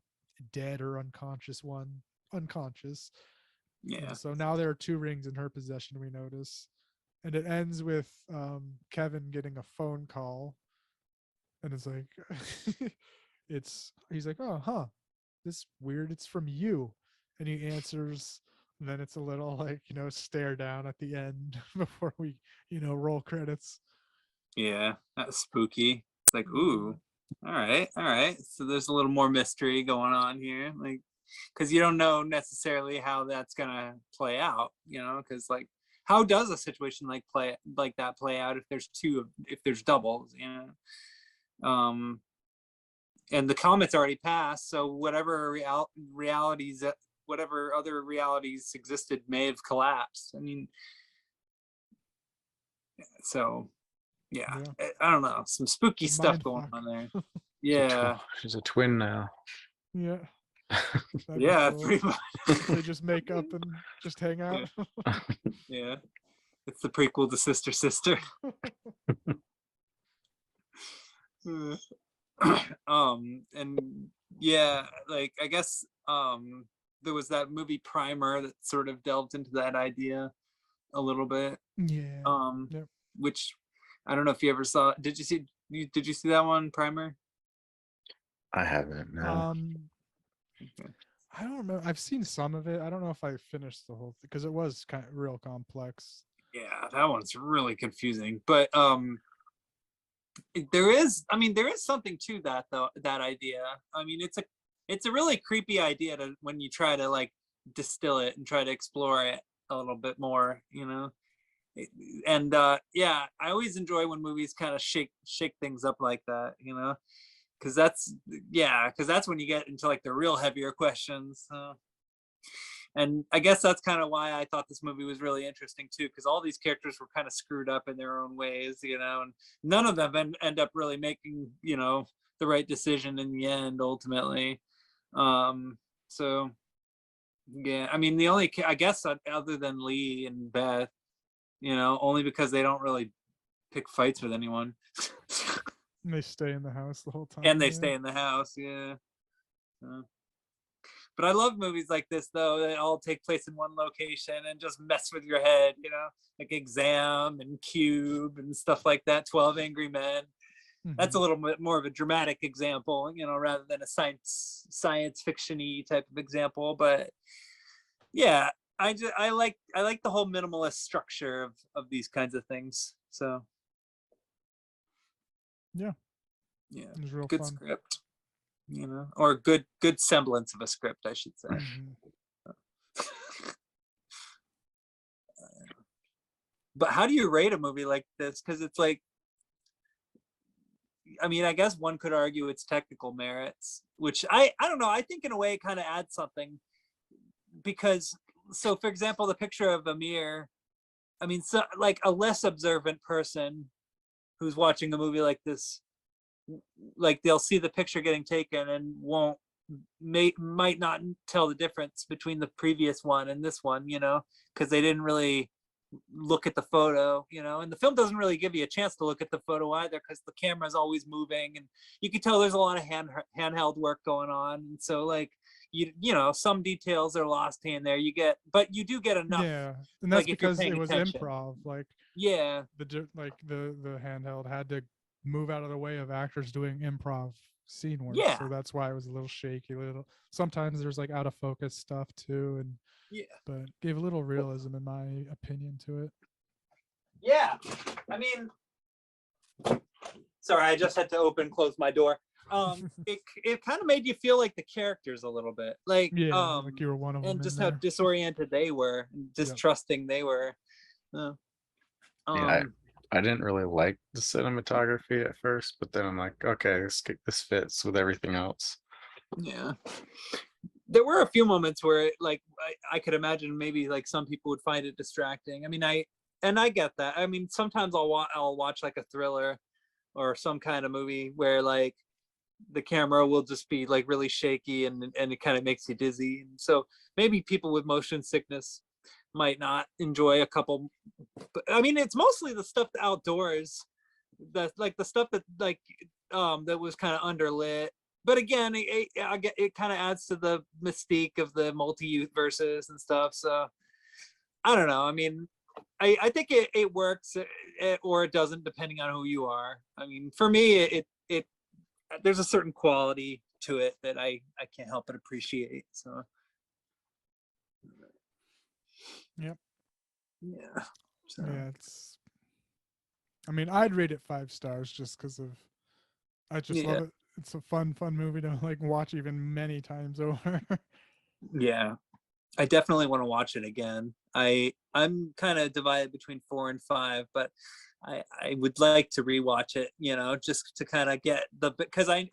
dead or unconscious one, unconscious. And Yeah. so now there are two rings in her possession, we notice. And it ends with Kevin getting a phone call. And it's like, he's like, oh, huh, this weird. It's from you. And he answers. And then it's a little like, stare down at the end before we, roll credits. Yeah. That's spooky. It's like, Mhm. ooh, all right, all right. So there's a little more mystery going on here. Like, because you don't know necessarily how that's gonna play out, because like how does a situation like that play out if there's doubles, um and the comet's already passed, so whatever realities, whatever other realities existed may have collapsed. I mean, so yeah, Yeah. I don't know, some spooky It's a stuff mind going fuck. on there. She's a Yeah, she's a twin now. Yeah. That'd be yeah, cool. pretty much. They just make up and just hang out. Yeah, it's the prequel to Sister Sister. And yeah, like I guess there was that movie Primer that sort of delved into that idea a little bit. Yeah. Um, Yep. which I don't know if you ever saw. Did you see that one, Primer? I haven't. No. Okay. I don't remember. I've seen some of it. I don't know if I finished the whole thing because it was kind of real complex. Yeah, that one's really confusing. But there is something to that though, that idea. I mean, it's a really creepy idea to when you try to like distill it and try to explore it a little bit more, you know. And yeah, I always enjoy when movies kind of shake things up like that, you know, because that's when you get into like the real heavier questions. And I guess that's kind of why I thought this movie was really interesting too, because all these characters were kind of screwed up in their own ways, you know, and none of them end up really making, you know, the right decision in the end ultimately. So yeah, I mean, the only, I guess, other than Lee and Beth, you know, only because they don't really pick fights with anyone. And they stay in the house the whole time. And they yeah. stay in the house, yeah. But I love movies like this though, that all take place in one location and just mess with your head, you know, like Exam and Cube and stuff like that, 12 Angry Men. That's a Mhm. little bit more of a dramatic example, you know, rather than a science fiction-y type of example. But yeah, I like the whole minimalist structure of these kinds of things. So Yeah. yeah, It was real good fun. script, you know, or good semblance of a script, I should say. Mhm. But how do you rate a movie like this? Because it's like, I mean, I guess one could argue its technical merits, which I don't know. I think in a way it kind of adds something because, so for example, the picture of Amir, I mean, so like a less observant person who's watching a movie like this, like they'll see the picture getting taken and might not tell the difference between the previous one and this one, you know, because they didn't really look at the photo, you know, and the film doesn't really give you a chance to look at the photo either because the camera is always moving and you can tell there's a lot of handheld work going on. And so like, you know, some details are lost here and there, but you do get enough. Yeah, and that's like if you're because paying it was attention. improv. Like Yeah, the handheld had to move out of the way of actors doing improv scene work. Yeah. So that's why it was a little shaky. Sometimes there's like out of focus stuff too, and yeah, but gave a little realism in my opinion to it. yeah. I mean, sorry, I just had to close my door. It kind of made you feel like the characters a little bit, like Yeah, like you were one of them. and just in how there. disoriented they were, and distrusting they were. Yeah, I didn't really like the cinematography at first, but then I'm like, okay, this fits with everything else. Yeah, there were a few moments where like I could imagine maybe like some people would find it distracting. I mean, I get that. I mean, sometimes I'll watch like a thriller or some kind of movie where like the camera will just be like really shaky and it kind of makes you dizzy. And so maybe people with motion sickness might not enjoy a couple. But I mean, it's mostly the stuff outdoors, that like the stuff that like that was kind of underlit. But again, it kind of adds to the mystique of the multi-universes and stuff. So I don't know. I mean, I think it works or it doesn't, depending on who you are. I mean, for me, it there's a certain quality to it that I can't help but appreciate. So Yep. yeah. So Yeah, it's. I mean, I'd rate it 5 stars just because of. I just love it. It's a fun movie to like watch even many times over. yeah, I definitely want to watch it again. I'm kind of divided between 4 and 5, but I would like to rewatch it, you know, just to kind of get because I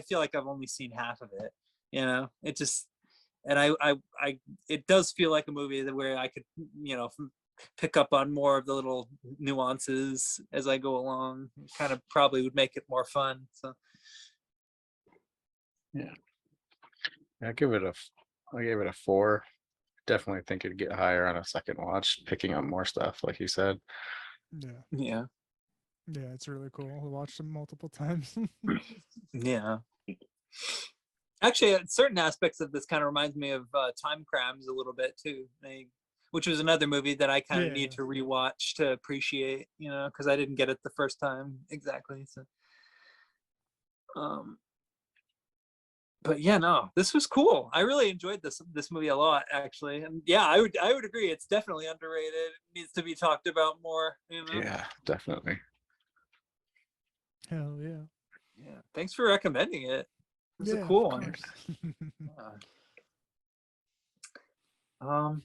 feel like I've only seen half of it, you know. It just and I it does feel like a movie where I could, you know, pick up on more of the little nuances as I go along. It kind of probably would make it more fun. So I gave it a 4. Definitely think it'd get higher on a second watch, picking up more stuff, like you said. Yeah. yeah, Yeah, it's really cool. I watched them multiple times. yeah. Actually, certain aspects of this kind of reminds me of Time Crimes a little bit too. Which was another movie that I kind of need Yeah. to rewatch to appreciate, you know, because I didn't get it the first time exactly. So, but yeah, no, this was cool. I really enjoyed this movie a lot, actually. And yeah, I would agree. It's definitely underrated. It needs to be talked about more. You know. Yeah, definitely. Hell yeah. Yeah. Thanks for recommending it. It's a Yeah, cool of one. course.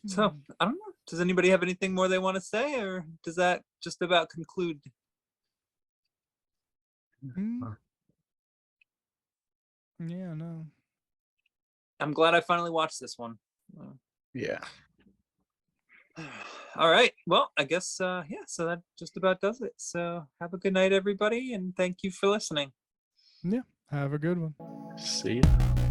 So I don't know. Does anybody have anything more they want to say, or does that just about conclude? Mm. Yeah, no. I'm glad I finally watched this one. Yeah. All right. Well, I guess yeah. So that just about does it. So have a good night, everybody, and thank you for listening. Yeah. Have a good one. See ya.